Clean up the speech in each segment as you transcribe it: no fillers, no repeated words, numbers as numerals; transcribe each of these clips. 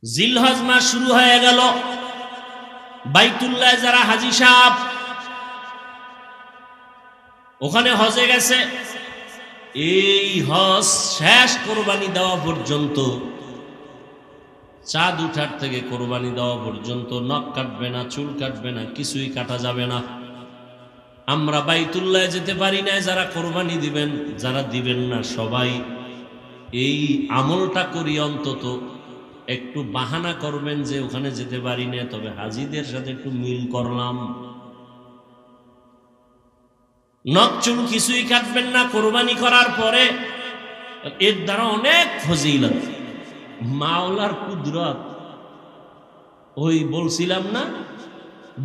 জিলহজ মাস শুরু হয়ে গেল। বাইতুল্লাহ যারা হাজী সাহেব ওখানে হজে গেছে, এই হজ শেষ কোরবানি দেওয়া পর্যন্ত, চাঁদ উঠার থেকে কোরবানি দেওয়া পর্যন্ত নখ কাটবে না, চুল কাটবে না, কিছুই কাটা যাবে না। আমরা বাইতুল্লাহ যেতে পারি না, যারা কোরবানি দিবেন, যারা দিবেন না সবাই এই আমলটা করি, অন্তত একটু বাহানা করবেন যে ওখানে যেতে পারি না, তবে হাজীদের সাথে একটু মিল করলাম। নখ চুল কিছুই কাটবেন না কোরবানি করার পরে। এর দ্বারা অনেক ফজিলত, মাওলার কুদরত। ওই বলছিলাম না,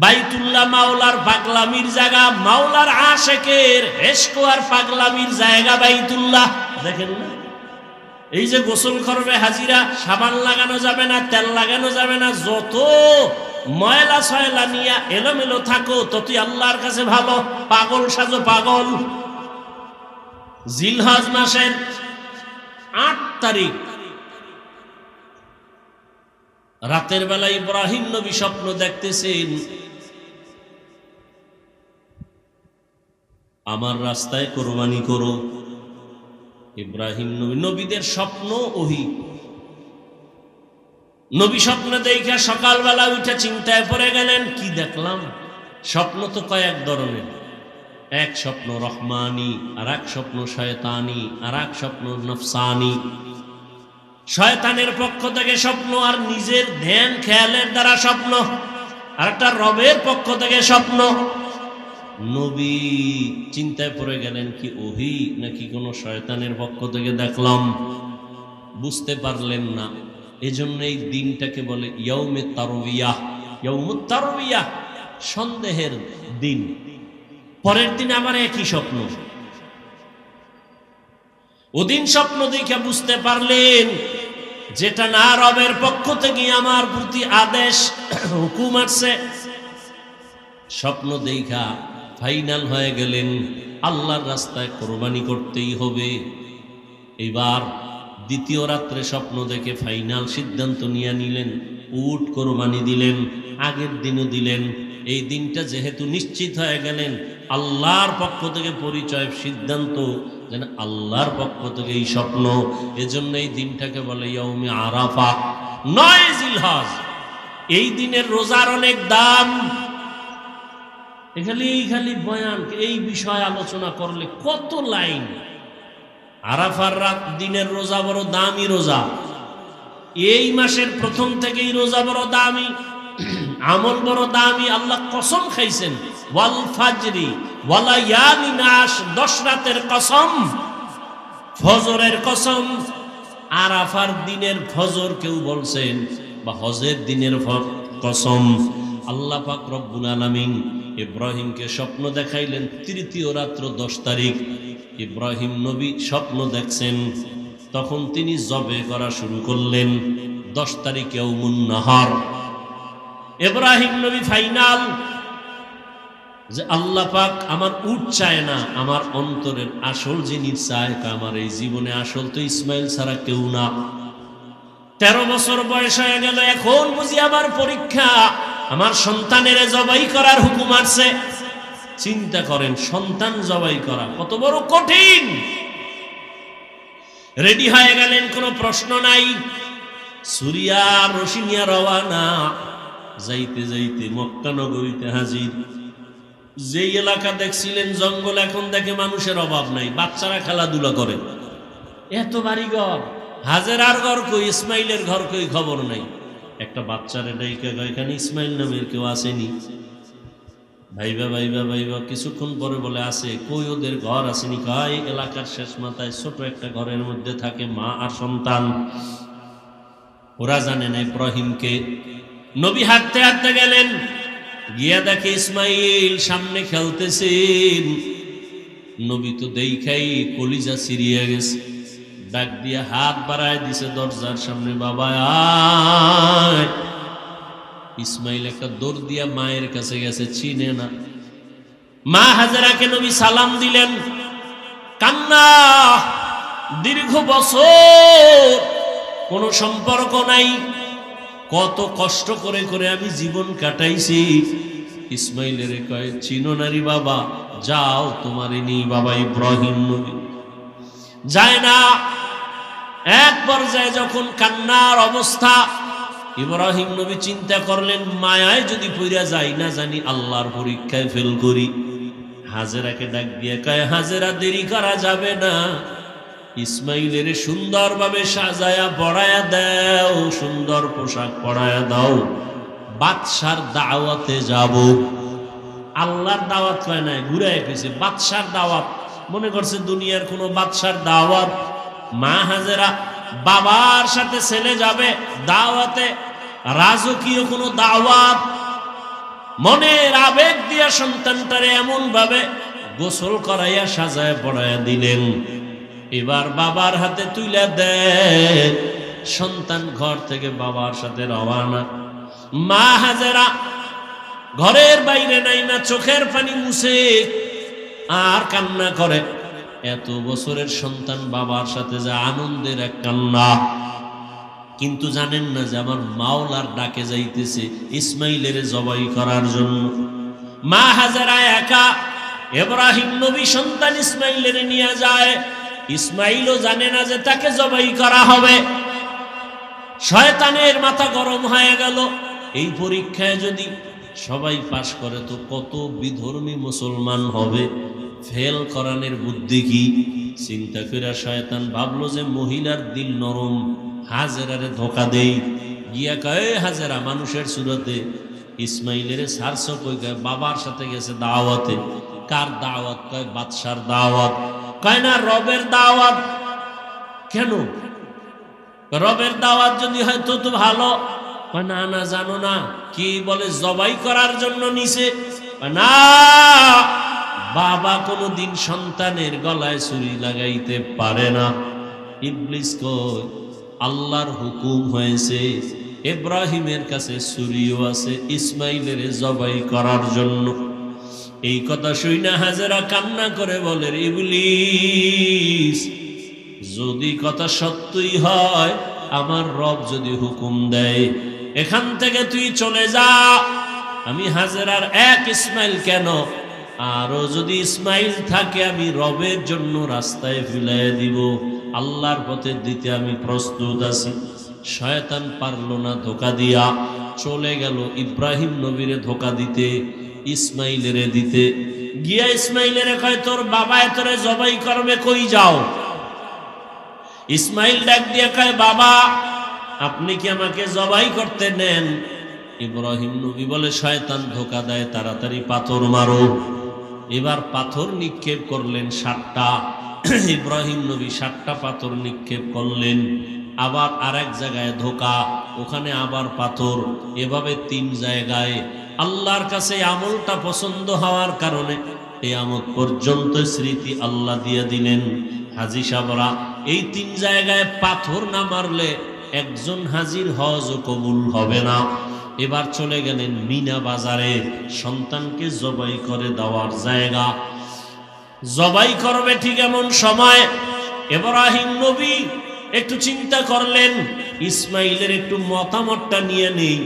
বাইতুল্লাহ মাওলার পাগলামির জায়গা, মাওলার আশেকের এশক আর পাগলামির জায়গা বাইতুল্লাহ। দেখেন না, এই যে গোসল করবে হাজিরা, সাবান লাগানো যাবে না, তেল লাগানো যাবে না, যত ময়লা সয়লা নিয়ে এলোমেলো থাকো ততই আল্লাহর কাছে ভালো। পাগল সাজো পাগল। জিলহজ মাসের 8 তারিখ রাতের বেলা ইব্রাহিম নবী স্বপ্ন দেখতেছেন, আমার রাস্তায় কোরবানি করো। ইব্রাহিম নবী, নবীদের স্বপ্ন ওহী। নবী স্বপ্ন দেখে সকালবেলা উঠে চিন্তায় পড়ে গেলেন, কি দেখলাম? স্বপ্ন তো কয়েক ধরনের, এক স্বপ্ন রহমানি, আর এক স্বপ্ন শয়তানি, আর এক স্বপ্ন নফসানি। শয়তানের পক্ষ থেকে স্বপ্ন, আর নিজের ধ্যান খেয়ালের দ্বারা স্বপ্ন, আর একটা রবের পক্ষ থেকে স্বপ্ন। নবী চিন্তায় পড়ে গেলেন, কি ওহী নাকি কোনো শয়তানের পক্ষ থেকে দেখলাম? বুঝতে পারলেন না। এজন্য এই দিনটাকে বলে ইয়াউমে তারবিয়াহ। ইয়াউমুত তারবিয়াহ, সন্দেহের দিন। পরের দিন আবার একই স্বপ্ন। ওদিন স্বপ্ন দেখে বুঝতে পারলেন যেটা না রবের পক্ষ থেকে আমার প্রতি আদেশ হুকুম আসছে। স্বপ্ন দেখা ফাইনাল হয়ে গেলেন, আল্লাহর রাস্তায় কোরবানি করতেই হবে। এবার দ্বিতীয় রাত্রে স্বপ্ন দেখে ফাইনাল সিদ্ধান্ত নিয়ে নিলেন, উট কোরবানি দিলেন। আগের দিনও দিলেন। এই দিনটা যেহেতু নিশ্চিত হয়ে গেলেন, আল্লাহর পক্ষ থেকে পরিচয়, সিদ্ধান্ত যেন আল্লাহর পক্ষ থেকে এই স্বপ্ন, এজন্য এই দিনটাকে বলে ইয়াউমে আরাফা, 9 জিলহজ। এই দিনের রোজার অনেক দাম। খালি বয়ান, এই বিষয় আলোচনা করলে কত লাইন। আরাফার রাত দিনের রোজা বড় দামি রোজা। এই মাসের প্রথম থেকেই রোজা বড় দামি, আমল বড় দামি। আল্লাহ কসম খাইছেন, ওয়াল ফাজরি ওয়ালায়ালিন আশর, 10 রাতের কসম, ফজরের কসম। আরাফার দিনের ফজর কেউ বলছেন, বা হজের দিনের কসম। আল্লাহ পাক রব্বুল আলামিন ইব্রাহিমকে স্বপ্ন দেখাইলেন তৃতীয় রাত্র 10 তারিখ। ইব্রাহিম নবী স্বপ্ন দেখছেন, তখন তিনি জবে করা শুরু করলেন। 10 তারিখ ইয়াউমুন নাহার। ইব্রাহিম নবী ফাইনাল যে আল্লাহ পাক আমার উট চায় না, আমার অন্তরের আসল জিনিস চায়। আমার এই জীবনে আসল তো ইসমাইল ছাড়া কেউ না। 13 বছর বয়স হয়ে গেল, এখন বুঝি আমার পরীক্ষা, আমার সন্তানের জবাই করার হুকুম আসছে। চিন্তা করেন, সন্তান জবাই করা কত বড় কঠিন। রেডি হয়ে গেলেন, কোনো প্রশ্ন নাই। সুরিয়া রশিনিয়া রওয়ানা। যাইতে যাইতে মক্কা নগরীতে হাজির। যেই এলাকা দেখছিলেন জঙ্গল, এখন দেখে মানুষের অভাব নাই, বাচ্চারা খেলাধুলা করে। এত বাড়িঘর, হাজেরার ঘর কই, ইসমাইলের ঘর কই, খবর নাই। একটা বাচ্চারে ডাইকা এখানে ইসমাইল নামের কেউ আসেনি? ভাইবা ভাইবা ভাইবা কিছুক্ষণ পরে বলে আসে। কই ওদের ঘর আসেনি? কয় এলাকার শেষ মাথায় ছোট একটা ঘরের মধ্যে থাকে মা আর সন্তান। ওরা জানে না ইব্রাহিমকে। নবী হাঁটতে হাঁটতে গেলেন, গিয়া দেখে ইসমাইল সামনে খেলতেছেন। নবী তো দেখাই কলিজা সিরিয়া গেছে, ডাক দিয়া হাত বাড়ায় দিছে দরজার সামনে, বাবা আয়। ইসমাইল একটা দৌড় দিয়া মায়ের কাছে গেছে, চিনে না। মা হাজেরাকে নবী সালাম দিলেন, কান্না। দীর্ঘ বছর কোনো সম্পর্ক নাই, কত কষ্ট করে করে আমি জীবন কাটাইছি। ইসমাইলের কয়, চিনো নারী বাবা, যাও তোমার নিয়ে বাবা ইব্রাহিম নবী। যায় না। এক পর্যায়ে যখন কান্নার অবস্থা, ইব্রাহিম নবী চিন্তা করলেন, মায়ায় যদি পইরা যাই না জানি আল্লাহর পরীক্ষায় ফেল করি। হাজেরাকে ডাক দিয়ে কয়, হাজেরা দেরি করা যাবে না, ইসমাইলের সুন্দরভাবে সাজায়া পড়ায়া দাও, সুন্দর পোশাক পড়ায়া দাও, বাদশার দাওয়াতে যাব। আল্লাহর দাওয়াত কয় নাই, ঘুরায় কইছে বাদশার দাওয়াত। মনে করছে দুনিয়ার কোনো বাদশার দাওয়াত। মা হাজেরা বাবার সাথে ছেলে যাবে দাওয়াতে, রাজকীয় কোনো দাওয়াত। মনের আবেগ দিয়া সন্তানটারে এমন ভাবে গোসল করাইয়া সাজায় পড়াইয়া দিলেন। এবার বাবার হাতে তুইলা দেন, সন্তান ঘর থেকে বাবার সাথে রওয়ানা। মা হাজেরা ঘরের বাইরে নাই না, চোখের পানি মুছে আর কান্না করে। এত বছরের সন্তান বাবার সাথে যা আনন্দের এক কান্না, কিন্তু জানেন না যে আমার মাওলার ডাকে যাইতেছে ইসমাইলের জবাই করার জন্য। মা হাজেরা একা, ইব্রাহিম নবী সন্তান ইসমাইলের নিয়ে যায়। ইসমাইলও জানে না যে তাকে জবাই করা হবে। শয়তানের মাথা গরম হয়ে গেল, এই পরীক্ষায় যদি সবাই পাশ করে তো কত বিধর্মী মুসলমান হবে, ফেল করানোর বুদ্ধি কি? চিন্তা করে শয়তান ভাবলো যে মহিলার দিল নরম, হাজেরারে ধোকা দেই। গিয়া কয়, হাজেরা মানুষের সুরতে ইসমাইলের সারস কই, বাবার সাথে গেছে দাওয়াতে। কার দাওয়াত? কয় বাদশার দাওয়াত। কয় না, রবের দাওয়াত। কেন? রবের দাওয়াত যদি হয় তো তো ভালো। কয় না না, জানো না কি বলে, জবাই করার জন্য নিছে। না, বাবা কোনদিন সন্তানের গলায় ছুরি লাগাইতে পারে না। ইবলিস কয়, আল্লাহর হুকুম হয়েছে, ইব্রাহিমের কাছে ছুরিও আছে ইসমাইলের জবাই করার জন্য। এই কথা শুইনা হাজেরা কান্না করে বলে, ইবলিস, যদি কথা সত্যই হয়, আমার রব যদি হুকুম দেয় এখান থেকে তুই চলে যা, আমি হাজেরার এক ইসমাইল কেন, আরো যদি ইসমাইল থাকে আমি রবের জন্য রাস্তায় ফিলাই দিব, আল্লাহর পথে দিতে আমি প্রস্তুত আছি। শয়তান পারল না ধোকা দিয়া, চলে গেল ইব্রাহিম নবীরে ধোকা দিতে, ইসমাইলেরে দিতে। গিয়া ইসমাইলেরে কয়, তোর বাবা তোরে জবাই করবে, কই যাও? ইসমাইল ডাক দিয়া কয়, বাবা আপনি কি আমাকে জবাই করতে নেন? ইব্রাহিম নবী বলে, শয়তান ধোকা দেয়, তাড়াতাড়ি পাথর মারো। এবার পাথর নিক্ষেপ করলেন 7টা। ইব্রাহিম নবী 7টা পাথর নিক্ষেপ করলেন। আবার আরেক জায়গায় ধোকা, ওখানে আবার পাথর, এভাবে 3 জায়গায়। আল্লাহর কাছে আমলটা পছন্দ হওয়ার কারণে এই আমল পর্যন্ত স্মৃতি আল্লাহ দিয়ে দিলেন। হাজী সাহেবরা এই 3 জায়গায় পাথর না মারলে একজন হাজির হজ কবুল হবে না। এবার চলে গেলেন মিনা বাজারে, সন্তানকে জবাই করে দেওয়ার জায়গা। জবাই করবে ঠিক এমন সময় ইব্রাহিম নবী একটু চিন্তা করলেন, ইসমাইলের একটু মতামতটা নিয়ে নেই,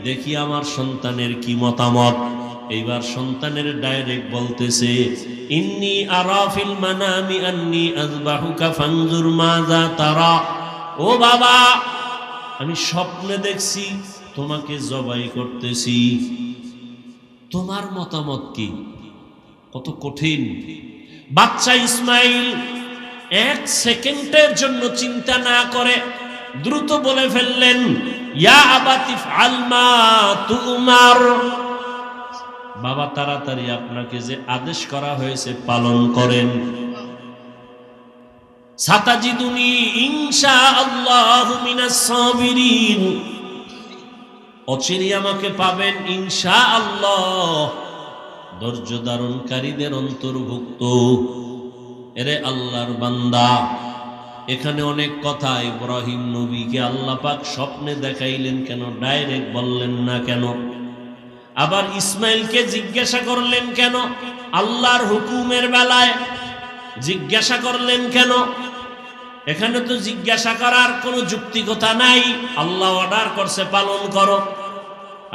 দেখি আমার সন্তানের কি মতামত। এইবার সন্তানের ডাইরেক্ট বলতেছে, ইন্নী আরা ফিল মানামি আন্নী আযবাহুকা ফানজুর মাযা তারা। ও বাবা, আমি স্বপ্নে দেখছি তোমাকে জবাই করতেছি, তোমার মতামত কি? কত কঠিন। বাচ্চা ইসমাইল 1 সেকেন্ডের জন্য চিন্তা না করে দ্রুত বলে ফেললেন, ইয়া আবাতি ফাল মা তুমার। বাবা তাড়াতাড়ি আপনাকে যে আদেশ করা হয়েছে পালন করেন। সাতাজিদুনি ইনশাআল্লাহু মিনাস সাবিরিন, অচিরেই আমাকে পাবেন ইনশাআল্লাহ ধৈর্য ধারণকারীদের অন্তর্ভুক্ত। এরে আল্লাহর বান্দা, এখানে অনেক কথা। ইব্রাহিম নবীকে আল্লাহ পাক স্বপ্নে দেখাইলেন কেন? ডাইরেক্ট বললেন না কেন? আবার ইসমাইলকে জিজ্ঞাসা করলেন কেন? আল্লাহর হুকুমের বেলায় জিজ্ঞাসা করলেন কেন? এখানে তো জিজ্ঞাসা করার কোনো যুক্তিকতা নাই, আল্লাহ অর্ডার করছে পালন করো।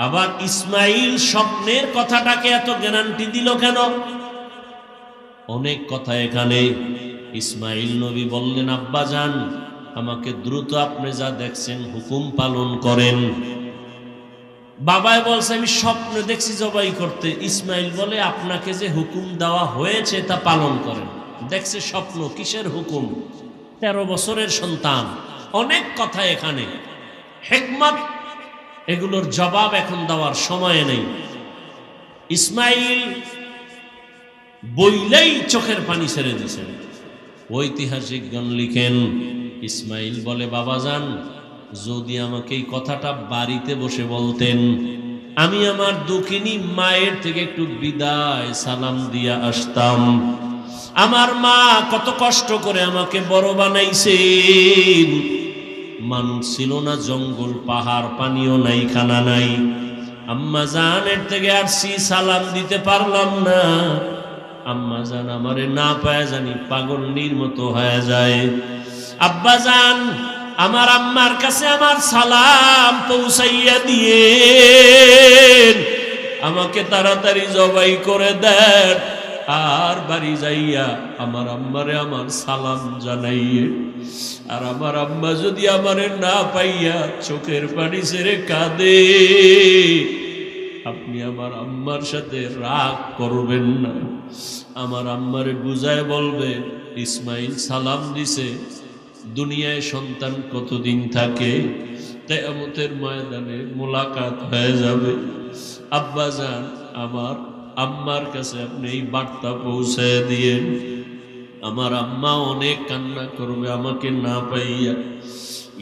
আবার ইসমাইল স্বপ্নের কথাটাকে এত গ্যারান্টি দিল কেন? অনেক কথা এখানে। ইসমাইল নবী বললেন, আব্বাজান আমাকে দ্রুত আপনি যা দেখছেন হুকুম পালন করেন। বাবাই বলছে আমি স্বপ্নে দেখছি জবাই করতে। ইসমাইল বলে আপনাকে যে হুকুম দেওয়া হয়েছে তা পালন করেন। দেখছে স্বপ্ন, কিসের হুকুম? 13 বছরের সন্তান। অনেক কথা এখানে, হিকমত, এগুলোর জবাব এখন দেওয়ার সময় নেই। ইসমাইল বইলেই চোখের পানি ছেড়ে দিয়েছেন। ঐতিহাসিকগণ লিখেন, ইসমাইল বলে বাবাজান যদি আমাকে এই কথাটা বাড়িতে বসে বলতেন, আমি আমার দুঃখিনী মায়ের থেকে একটু বিদায় সালাম দিয়া আসতাম। আমার মা কত কষ্ট করে আমাকে বড় বানাইছেন। মানুষ ছিল না, জঙ্গল পাহাড়, পানিও নাই, খানা নাই। আম্মা জানের থেকে আসছি, সালাম দিতে পারলাম না। আম্মা জান আমারে না পায় জানি পাগলনির মতো হয়ে যায়। আব্বা জান আমার আম্মার কাছে আমার সালাম পৌঁছাইয়া দিয়ে আমাকে তাড়াতাড়ি জবাই করে দেন, আর বাড়ি যাইয়া আমার আম্মারে আমার সালাম জানাইয়ে। আর আমার আম্মা যদি আমারে না পাইয়া চোখের পানি ছেড়ে কাঁদে, আপনি আমার আম্মার সাথে রাগ করবেন না। আমার আম্মারে বুঝায় বলবেন ইসমাইল সালাম দিছে, দুনিয়ায় সন্তান কতদিন থাকে, কিয়ামতের ময়দানে মোলাকাত হয়ে যাবে। আব্বাজান আমার আম্মার কাছে আপনি এই বার্তা পৌঁছায় দিয়েন। আমার আম্মা অনেক কান্না করবে আমাকে না পাইয়া।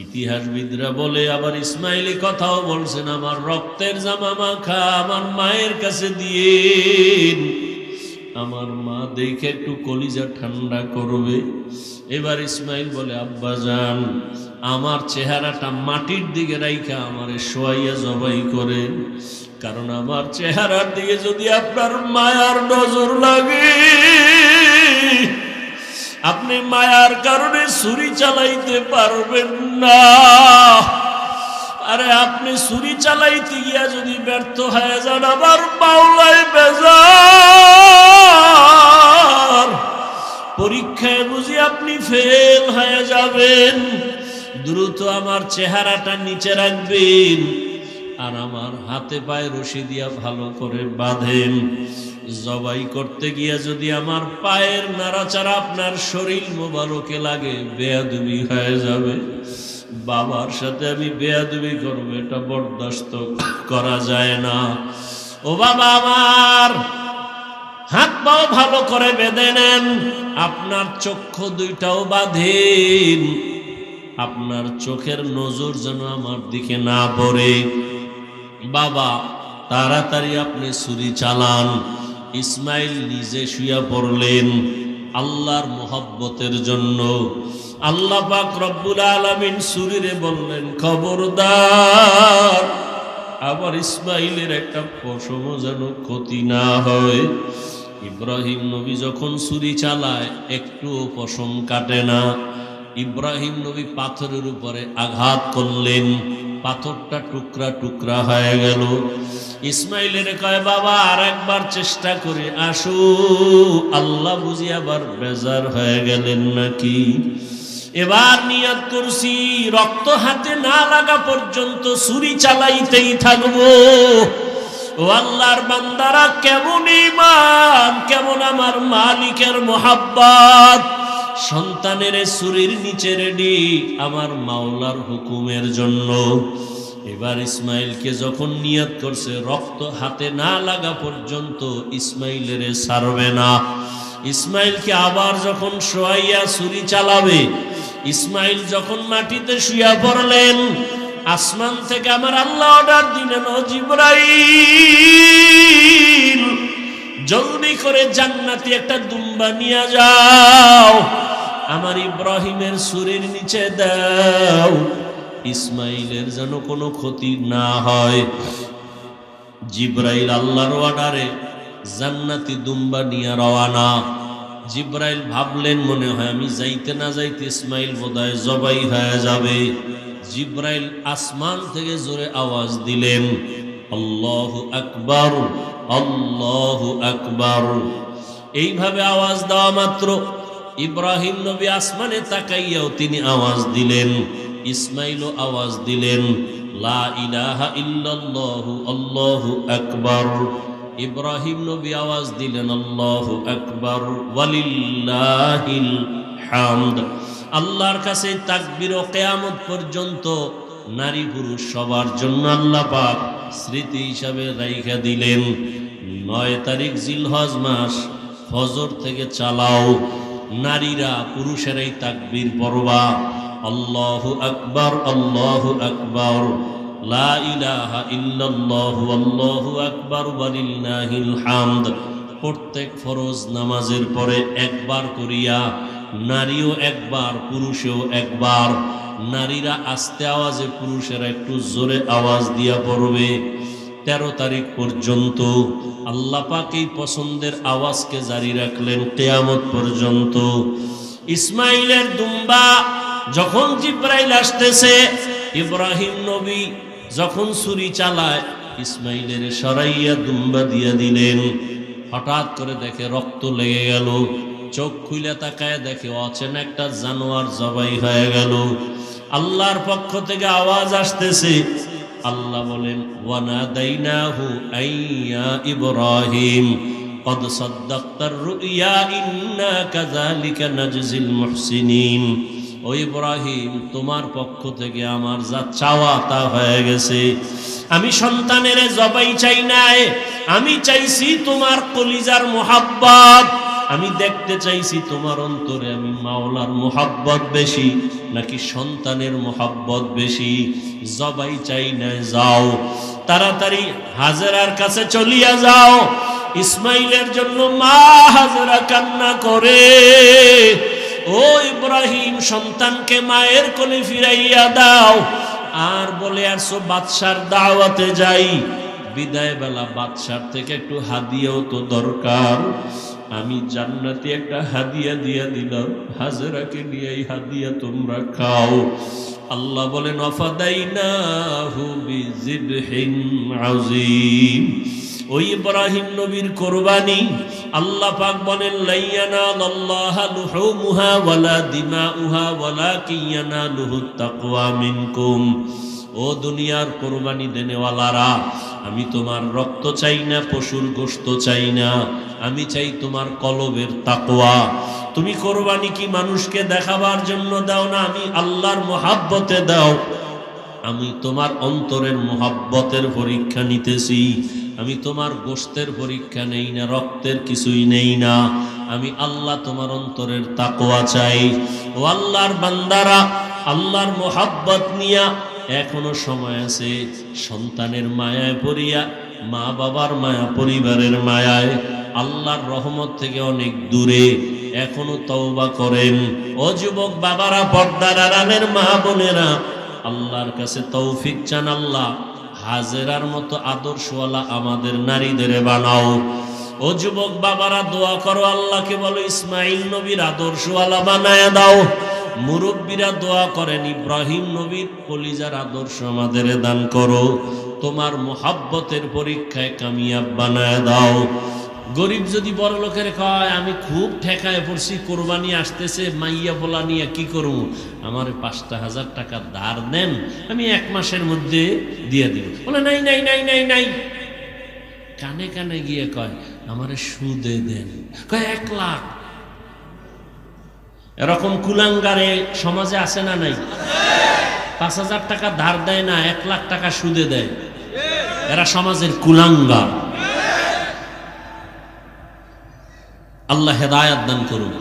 ইতিহাসবিদরা বলে, আবার ইসমাইলি কথাও বলছেন, আমার রক্তের জামা মাখা আমার মায়ের কাছে দিয়েন, আমার মা দেখে একটু কলিজা ঠান্ডা করবে। এবার ইসমাইল বলে আব্বাজান আমার চেহারাটা মাটির দিকে রাইখা আমারে শোয়াইয়া জবাই করে, কারণ আমার চেহারার দিকে যদি আপনার মায়ার নজর লাগে, আপনি মায়ার কারণে ছুরি চালাইতে পারবেন না। আরে আপনি ছুরি চালাইতে গিয়া যদি ব্যর্থ হয়ে যান, আবার মাওলাই বেজার, পরীক্ষায় বুঝি আপনি ফেল হয়ে যাবেন। দ্রুত আমার চেহারাটা নিচে রাখবেন, আর আমার হাতে পায়ে রশি দিয়া ভালো করে বাঁধেন। জবাই করতে গিয়া যদি আমার পায়ের নাড়াচাড়া আপনার শরীর মোবারকে লাগে, বেয়াদবি হয়ে যাবে। বাবার সাথে আমি বেয়াদবি করবো, এটা বরদাস্ত করা যায় না। ও বাবা আমার, হাত পাও ভালো করে বেঁধে নেন, আপনার চক্ষু দুইটাও বাঁধেন, আপনার চোখের নজর যেন আমার দিকে না পড়ে। বাবা তাড়াতাড়ি আপনি ছুরি চালান। ইসমাইল নিজে শুয়া পড়লেন আল্লাহর মোহব্বতের জন্য। আল্লাহ পাক রব্বুল আলামিন ছুরিরে বললেন, খবরদার আবার ইসমাইলের একটা পশমও যেন ক্ষতি না হয়। ইব্রাহিম নবী যখন ছুরি চালায় একটুও পশম কাটে না। ইব্রাহিম নবী পাথরের উপরে আঘাত করলেন, পাথরটা টুকরা টুকরা হয়ে গেল। ইসমাইলের কয়, বাবা আর একবার চেষ্টা করে আসো। আল্লাহ বুঝি আবার বেজার হয়ে গেলেন নাকি? এবার নিয়ত করছি রক্ত হাতে না লাগা পর্যন্ত ছুরি চালাইতেই থাকবো। ও আল্লাহর বান্দারা, কেমন ঈমান, কেমন আমার মালিকের মোহাব্বত। সন্তানের ছুরির নিচে রেডি আমার মাওলার হুকুমের জন্য। এবার ইসমাইলকে যখন নিয়ত করছে রক্ত হাতে না লাগা পর্যন্ত ইসমাইলের ছাড়বে না। ইসমাইলকে আবার যখন শোয়াইয়া ছুরি চালাবে, ইসমাইল যখন মাটিতে শুয়া পড়লেন, আসমান থেকে আমার আল্লাহ অর্ডার দিলেন, ও জিবরাইল জলদি করে জান্নাতি একটা দুম্বা নিয়ে যাও, আমার ইব্রাহিমের ছুরির নিচে দাও, ইসমাইলের যেন কোনো ক্ষতি না হয়। জিবরাইল আল্লাহর অর্ডারে জান্নাতি দুম্বা নিয়ে রওয়ানা। জিব্রাইল ভাবলেন মনে হয় আমি যাইতে না যাইতে ইসমাইল বোধহয় জবাই হয়ে যাবে। জিব্রাইল আসমান থেকে জোরে আওয়াজ দিলেন, আল্লাহু আকবার, আল্লাহু আকবার। এইভাবে আওয়াজ দেওয়া মাত্র ইব্রাহিম নবী আসমানে তাকাইয়াও তিনি আওয়াজ দিলেন, ইসমাইলও আওয়াজ দিলেন, লা ইলাহা ইল্লাল্লাহু আল্লাহু আকবার। ইব্রাহিম নবী আওয়াজ দিলেন, আল্লাহু আকবার ওয়ালিল্লাহিল হামদ। আল্লাহর কাছে তাকবীর ও কিয়ামত পর্যন্ত নারী পুরুষ সবার জন্য আল্লাহ পাক স্মৃতি হিসাবে রাইখা দিলেন। 9 তারিখ জিলহজ মাস, ফজর থেকে চালাও, নারীরা পুরুষেরাই তাকবীর পড়বা, আল্লাহু আকবার, আল্লাহু আকবার, লা ইলাহা ইল্লাল্লাহু আল্লাহু আকবার ওয়ালিল্লাহিল হামদ। প্রত্যেক ফরজ নামাজের পরে একবার করিয়া নারীও একবার, পুরুষেও একবার। নারীরা আস্তে আওয়াজে, পুরুষেরা একটু জোরে আওয়াজ দিয়া পড়বে। 13 তারিখ পর্যন্ত আল্লাহ পাক এই পছন্দের আওয়াজকে জারি রাখলেন কিয়ামত পর্যন্ত। ইসমাইলের দুম্বা যখন জিব্রাইল আসতেছে, ইব্রাহিম নবী যখন ছুরি চালায়, ইসমাইলের সরাইয়া দুম্বা দিয়া দিলেন। হঠাৎ করে দেখে রক্ত লেগে গেল, চোখ খুলে তাকায় দেখে অচেনা একটা জানোয়ার জবাই হয়ে গেল। আল্লাহর পক্ষ থেকে আওয়াজ আসতেছে, আল্লাহ বলেন, ওয়ানাদাইনাহু আইয়া ইব্রাহিম কদ সাদ্দাক্তার রুইয়া ইন্না কাযালিকা নাজজিল মুহসিনিন। ও ইব্রাহিম, তোমার পক্ষ থেকে আমার যা চাওয়া তা হয়ে গেছে। আমি সন্তানের জবাই চাই নাই, আমি চাইছি তোমার কলিজার মুহাব্বত। আমি দেখতে চাইছি তোমার অন্তরে আমি মাওলার মুহাব্বত বেশি নাকি সন্তানের মুহাব্বত বেশি। জবাই চাই না, যাও তাড়াতাড়ি হাজেরার কাছে চলিয়া যাও। ইসমাইলের জন্য মা হাজেরা কান্না করে, ও ইব্রাহিম, সন্তানকে মায়ের কোলে ফিরাইয়া দাও। আর বলে আসো বাদশার দাওয়াতে যাই, বিদায় বেলা বাদশার থেকে একটু হাদিয়াও তো দরকার। আমি জান্নাতি একটা হাদিয়া দিয়া দিলাম, হাজেরাকে নিয়ে এই হাদিয়া তোমরা খাও। আল্লাহ বলেন, ওয়াফাদাইনাহু বিযিবহিন আযীম। ওই ইব্রাহিম নবীর কুরবানি আল্লাহ পাক বলেন, লাইয়ানালাল্লাহা লুহুমুহা ওয়ালা দিমাউহা ওয়ালাকিন ইয়ানালুহুত তাকওয়া মিনকুম। ও দুনিয়ার কুরবানি দেনেওয়ালারা, আমি তোমার রক্ত চাই না, পশুর গোশত চাই না, আমি চাই তোমার কলবের তাকওয়া। তুমি কুরবানি কি মানুষকে দেখাবার জন্য দাও না, আমি আল্লাহর মুহাব্বতে দাও। আমি তোমার অন্তরের মুহাব্বতের পরীক্ষা নিতেছি। আমি তোমার গোশতের পরীক্ষা নেই না, রক্তের কিছুই নেই না। আমি আল্লাহ তোমার অন্তরের তাকওয়া চাই। ও আল্লাহর বান্দারা, আল্লাহর মুহাব্বত নিয়া এখনো সময় আছে। সন্তানের মায়ায় পড়িয়া, মা বাবার মায়া, পরিবারের মায়ায়, আল্লাহর রহমত থেকে অনেক দূরে এখনো তওবা করেন। ও যুবক বাবারা, পর্দার আড়ালের মা বোনেরা, আল্লাহর কাছে তৌফিক চান, আল্লাহ হাজেরার মতো আদর্শওয়ালা আমাদের নারীদের বানাও। ও যুবক বাবারা, দোয়া করো, আল্লাহকে বলো ইসমাইল নবীর আদর্শওয়ালা বানায় দাও। মুরব্বীরা দোয়া করেন, ইব্রাহিম নবীর কলিজার আদর্শ আমাদের দান করো। তোমার মুহাব্বতের পরীক্ষায় কামিয়াব বানায় দাও। গরিব যদি বড় লোকের কয়, আমি খুব ঠেকায় পড়ছি, কোরবানি আসতেছে, মাইয়া বলা নিয়ে কি করব, আমার 5,000 টাকা ধার দেন, আমি 1 মাসের মধ্যে দিয়ে দিব। বলে নাই নাই নাই নাই নাই। কানে কানে গিয়ে কয়, আমারে সুদে দেন, কয় 1 লাখ। এরকম কুলাঙ্গারে সমাজে আছে না নাই? 5,000 টাকা ধার দেয় না, 1 লাখ টাকা সুদে দেয়। এরা সমাজের কুলাঙ্গার। আল্লাহ হেদায়াত দান করুন।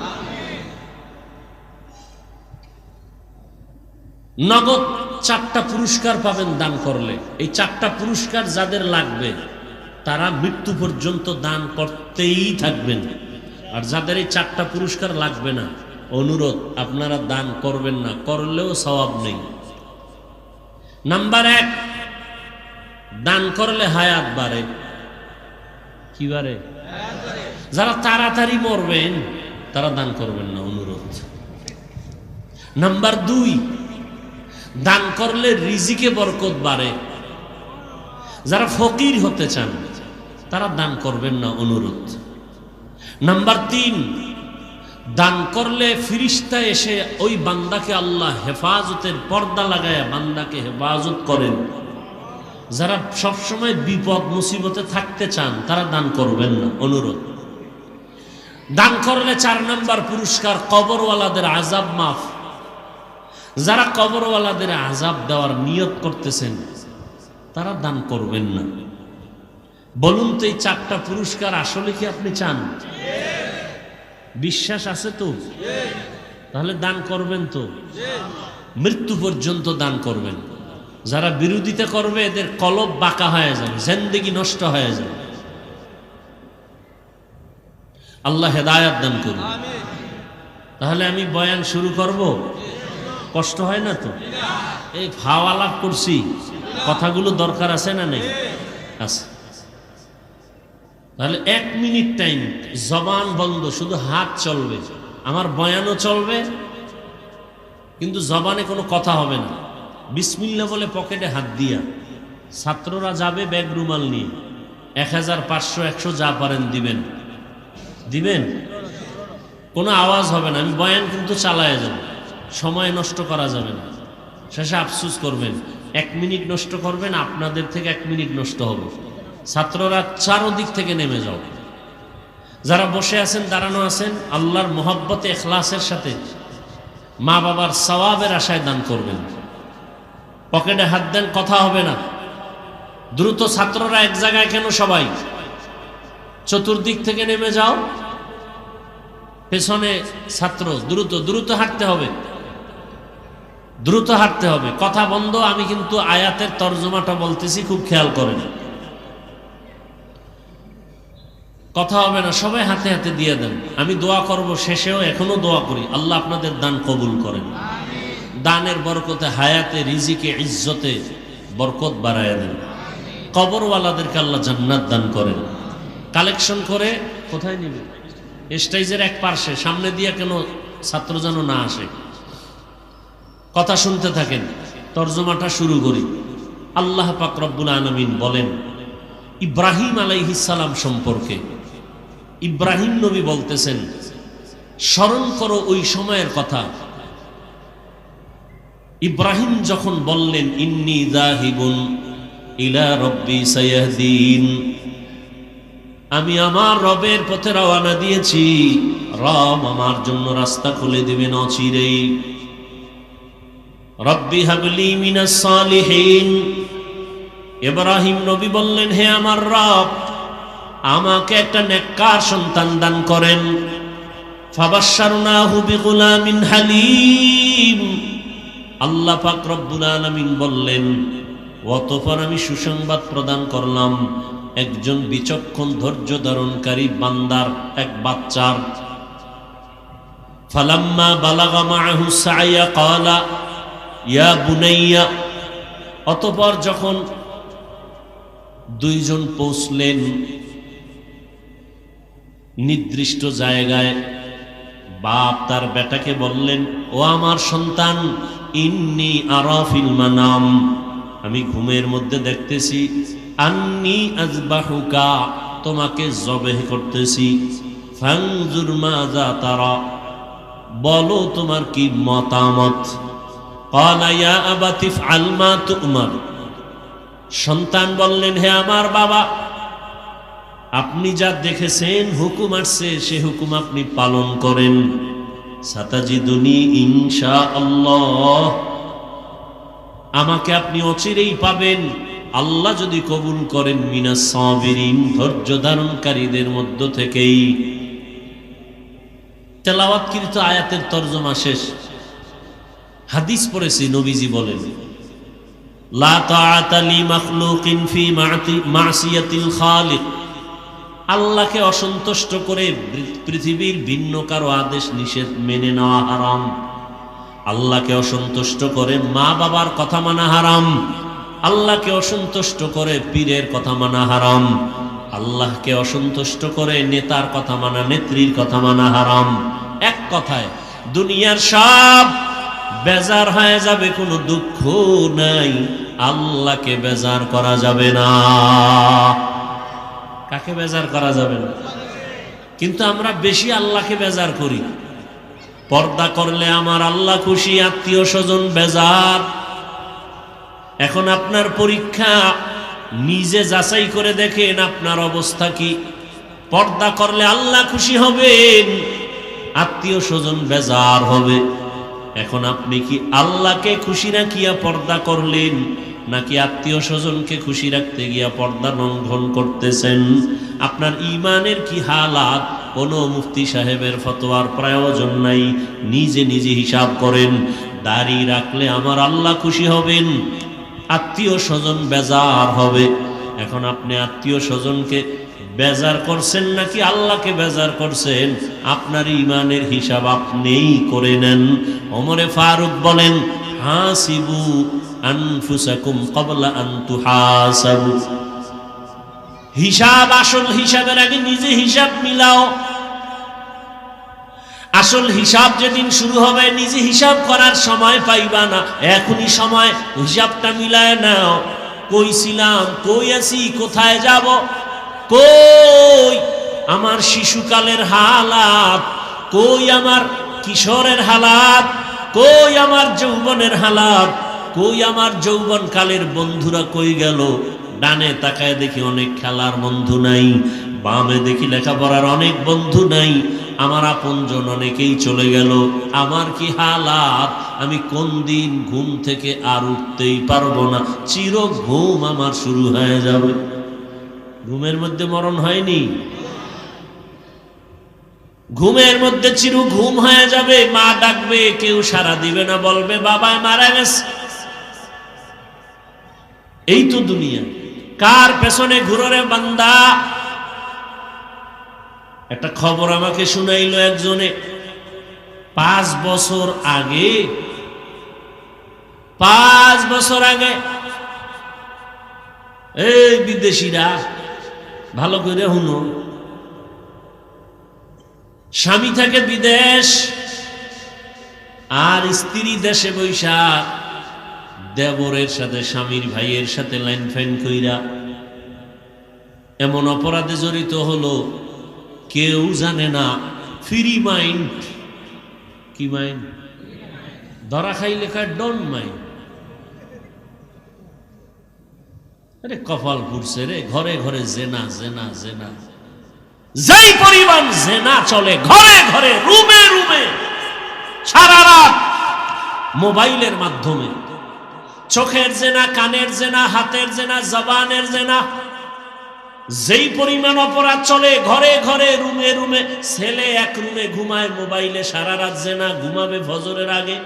নগদ 4টা পুরস্কার পাবেন দান করলে। এই 4টা পুরস্কার যাদের লাগবে তারা মৃত্যু পর্যন্ত দান করতেই থাকবেন। আর যাদের এই 4টা পুরস্কার লাগবে না, অনুরোধ, আপনারা দান করবেন না, করলেও সওয়াব নেই। নাম্বার 1, দান করলে হায়াত বাড়ে। কি বাড়ে? যারা তাড়াতাড়ি মরবেন তারা দান করবেন না, অনুরোধ। নাম্বার 2, দান করলে রিজিকে বরকত বাড়ে। যারা ফকির হতে চান তারা দান করবেন না, অনুরোধ। নাম্বার 3, দান করলে ফিরিস্তা এসে ওই বান্দাকে আল্লাহ হেফাজতের পর্দা লাগায় বান্দাকে হেফাজত করেন। যারা সবসময় বিপদ মুসিবতে থাকতে চান তারা দান করবেন না, অনুরোধ। দান করলে 4 নাম্বার পুরস্কার, কবরওয়ালাদের আযাব মাফ। যারা কবরওয়ালাদের আযাব দেওয়ার নিয়ত করতেছেন তারা দান করবেন না। বলুন তো এই 4টা পুরস্কার আসলে কি আপনি চান? বিশ্বাস আছে তো? তাহলে দান করবেন তো? মৃত্যু পর্যন্ত দান করবেন। যারা বিরোধিতা করবে এদের কলব বাঁকা হয়ে যাবে, জিন্দেগি নষ্ট হয়ে যাবে। আল্লাহ হেদায়েত দান করুন। তাহলে আমি বয়ান শুরু করব, কষ্ট হয় না তো? এই ভাওয়া লাভ করছি, কথাগুলো দরকার আছে না নেই? আছে। তাহলে 1 মিনিট টাইম, জবান বন্ধ, শুধু হাত চলবে, আমার বয়ানও চলবে, কিন্তু জবানে কোনো কথা হবে না। বিসমিল্লাহ বলে পকেটে হাত দিয়া ছাত্ররা যাবে ব্যাগ রুমাল নিয়ে, 1000, 500, 100 যা পারেন দিবেন, দিবেন। কোনো আওয়াজ হবে না, আমি বয়ান কিন্তু চালায় যাব, সময় নষ্ট করা যাবে না। শেষে আফসোস করবেন, 1 মিনিট নষ্ট করবেন, আপনাদের থেকে 1 মিনিট নষ্ট হবে। ছাত্ররা চারদিক থেকে নেমে যাও। যারা বসে আছেন, দাঁড়ানো আছেন, আল্লাহর মহব্বতে ইখলাসের সাথে মা বাবার সওয়াবের আশায় দান করবেন। পকেটে হাত দেন, কথা হবে না। দ্রুত ছাত্ররা এক জায়গায় কেন সবাই? চতুর্দিক থেকে নেমে যাও। পেছনে ছাত্র, দ্রুত দ্রুত হাঁটতে হবে, দ্রুত হাঁটতে হবে, কথা বন্ধ। আমি কিন্তু আয়াতের তর্জমাটা বলতেছি, খুব খেয়াল করেন। কথা হবে না, সবাই হাতে হাতে দিয়ে দেন। আমি দোয়া করব, শেষেও এখনো দোয়া করি, আল্লাহ আপনাদের দান কবুল করেন। দানের বরকতে হায়াতে, রিজিকে, ইজ্জতে বরকত বাড়ায় দেন। কবরওয়ালাদেরকে আল্লাহ জান্নাত দান করেন। কালেকশন করে কোথায় নিবে? স্টেজের এক পার্শ্বে, সামনে দিয়ে কেন ছাত্র যেন না আসে। কথা শুনতে থাকেন, তর্জমাটা শুরু করি। আল্লাহ পাক রব্বুল আলামিন বলেন ইব্রাহিম আলাইহিস সালাম সম্পর্কে। ইব্রাহিম নবী বলতেছেন, স্মরণ করো ওই সময়ের কথা। ইব্রাহিম যখন বললেন ইন্নী যাহিবুন ইলা রব্বি সায়াহদিন, আমি আমার রবের পথে রওনা দিয়েছি, রব আমার জন্য রাস্তা খুলে দিবেন অচিরেই। রব্বি হাবলি মিনাস সালিহিন, ইব্রাহিম নবী বললেন, হে আমার রব, আমাকে একটা নেককার সন্তান দান করেন। ফাবাশশারনাহু বিগুলামিন হালিম, আল্লাহ পাক রব্বুল আলামিন বললেন, অতঃপর আমি সুসংবাদ প্রদান করলাম একজন বিচক্ষণ ধৈর্য ধারণকারী বান্দার, এক বাচ্চার। ফালাম্মা বালাগা মাআহু সাইয়া ক্বালা ইয়া বুনাইয়া, অতঃপর যখন দুইজন পৌঁছলেন নির্দিষ্ট জায়গায়, বাপ তার বেটাকে বললেন, ও আমার সন্তান, ইন্নী আরা ফিল মানাম, আমি ঘুমের মধ্যে দেখতেছি, আন্নী আযবাহুকা, তোমাকে জবেহ করতেছি, ফানজুর মাযা তারা, বলো তোমার কি মতামত। ক্বালা ইয়া আবাতি ইফআল মা তু'মার, সন্তান বললেন, হে আমার বাবা, আপনি যা দেখেছেন, হুকুম আসছে, সে হুকুম আপনি পালন করেন। সাতাজিদুনি ইনশাআল্লাহ, আমাকে আপনি অচিরেই পাবেন, আল্লাহ যদি কবুল করেন, মিনাস সাবিরিন, ধৈর্য ধারণকারীদের মধ্য থেকেই। তেলাওয়াতকৃত আয়াতের তরজমা শেষ। হাদিস পড়েছি, নবীজি বলেন, লা তাআতা লি মাখলুকিন ফি মাসিয়াতিল খালিক, আল্লাহকে অসন্তুষ্ট করে পৃথিবীর ভিন্ন কারো আদেশ নিষেধ মেনে নেওয়া হারাম। আল্লাহকে অসন্তুষ্ট করে মা বাবার কথা মানা হারাম। আল্লাহকে অসন্তুষ্ট করে পীরের কথা মানা হারাম। আল্লাহকে অসন্তুষ্ট করে নেতার কথা মানা, নেত্রীর কথা মানা হারাম। কথায় দুনিয়ার সব বেজার হয়ে যাবে, কোনো দুঃখ নাই, আল্লাহকে বেজার করা যাবে না। কাকে বেজার করা যাবে না? কিন্তু আমরা বেশি আল্লাহকে বেজার করি। পর্দা করলে আমার আল্লাহ খুশি, আত্মীয় স্বজন বেজার। এখন আপনার পরীক্ষা, নিজে যাচাই করে দেখেন আপনার অবস্থা কি। পর্দা করলে আল্লাহ খুশি হবেন, আত্মীয় স্বজন বেজার হবে। এখন আপনি কি আল্লাহকে খুশি রাখিয়া পর্দা করলেন, নাকি আত্মীয় স্বজনকে খুশি রাখতে গিয়া পর্দা লঙ্ঘন করতেছেন? আপনার ঈমানের কি হালাত? কোনো মুফতি সাহেবের ফতোয়ার প্রয়োজন নাই, নিজে নিজে হিসাব করেন। দাড়ি রাখলে আমার আল্লাহ খুশি হবেন, আত্মীয় স্বজন বেজার হবে। এখন আপনি আত্মীয় স্বজনকে বেজার করছেন নাকি আল্লাহকে বেজার করছেন? আপনার ঈমানের হিসাব আপনিই করে নেন। ওমরে ফারুক বলেন, হাসিবু আনফুসাকুম ক্বাবলা আন তুহাসাবু। হিসাব, আসল হিসাবের আগে নিজে হিসাব মিলাও। আসল হিসাব যেদিন শুরু হবে, নিজে হিসাব করার সময় পাইবা না। এখনই সময় হিসাবটা মিলায় নাও। কই ছিলাম, কই আছি, কোথায় যাব, কই আমার শিশুকালের হালাত, কই আমার কিশোরের হালাত, কই আমার যৌবনের হালাত, কই আমার যৌবন কালের বন্ধুরা কই গেল? ডানে তাকায় দেখি অনেক খেলার বন্ধু নাই, বামে দেখি লেখাপড়ার অনেক বন্ধু নাই, আমার আপনজন অনেকেই চলে গেল। আমার কি হালাত? আমি কোন দিন ঘুম থেকে আর উঠতেই পারবো না, চির ঘুম আমার শুরু হয়ে যাবে। ঘুমের মধ্যে মরণ হয়নি? ঘুমের মধ্যে চির ঘুম হয়ে যাবে। মা ডাকবে, কেউ সাড়া দিবে না, বলবে বাবায় মারা গেছে। এই তো দুনিয়া। কার পেছনে ঘুরে বান্দা? একটা খবর আমাকে শুনাইল একজনে, 5 বছর আগে, 5 বছর আগে, এই বিদেশিরা ভালো করে শুনো, স্বামী থাকে বিদেশ আর স্ত্রী দেশে বৈশা দেবরের সাথে, স্বামীর ভাইয়ের সাথে লাইন ফাইন কইরা এমন অপরাধে জড়িত হলো, কেউ জানে না। Free mind. কি মাইন্ড? ধরা খাই লেখায় ডন মাইন্ড। আরে কপাল পুড়ছে রে, ঘরে ঘরে জেনা জেনা জেনা। যেই পরিমাণ জেনা চলে ঘরে ঘরে, রুমে রুমে, সারা রাত মোবাইলের মাধ্যমে। চোখের জেনা, কানের জেনা, হাতের জেনা, জবানের জেনা। যেই পরিমাণ অপরাধ চলে ঘরে ঘরে, রুমে রুমে। ছেলে এক রুমে ঘুমায় মোবাইলে সারা রাত জেনা, ঘুমাবে ফজরের আগে।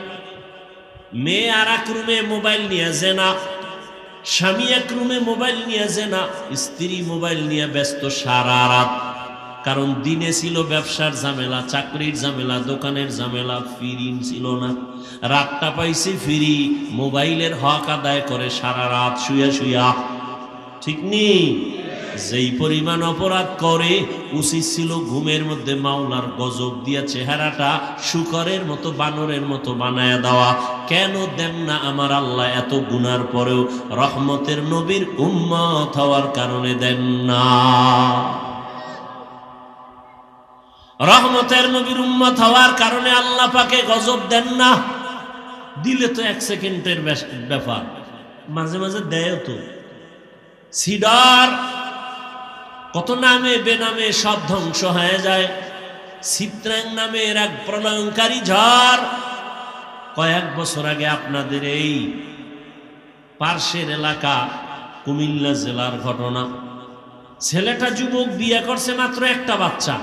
মেয়ে আর এক রুমে মোবাইল নিয়ে জেনা। স্বামী এক রুমে মোবাইল নিয়ে জেনা, স্ত্রী মোবাইল নিয়ে ব্যস্ত সারা রাত। কারণ দিনে ছিল ব্যবসার ঝামেলা, চাকরির ঝামেলা, দোকানের ঝামেলা, ফ্রি ছিল না। রাতটা পাইছে ফ্রি, মোবাইলের হক আদায় করে সারা রাত শুয়া শুয়া। ঠিক নেই? যেই পরিমাণ অপরাধ করে, উচিত ছিল ঘুমের মধ্যে মাওলার গজব দিয়া চেহারাটা শুকরের মতো, বানরের মতো বানায়া দেওয়া। কেন দেন না আমার আল্লাহ? এত গুনার পরেও রহমতের নবীর উম্মত হওয়ার কারণে দেন না। রহমতের নবীর উম্মত হওয়ার কারণে আল্লাহ পাকে গজব দেন না। দিলে তো 1 সেকেন্ডের ব্যাপার, মাঝে মাঝে দেয় তো। সিডার কত নামে বেনামে সব ধ্বংস হয়ে যায়। চিত্রাং নামের এক প্রলয়ঙ্কারী ঝড় কয়েক বছর আগে আপনাদের এই পার্শ্বের এলাকা কুমিল্লা জেলার ঘটনা। ছেলেটা যুবক, বিয়ে করছে, মাত্র একটা বাচ্চা।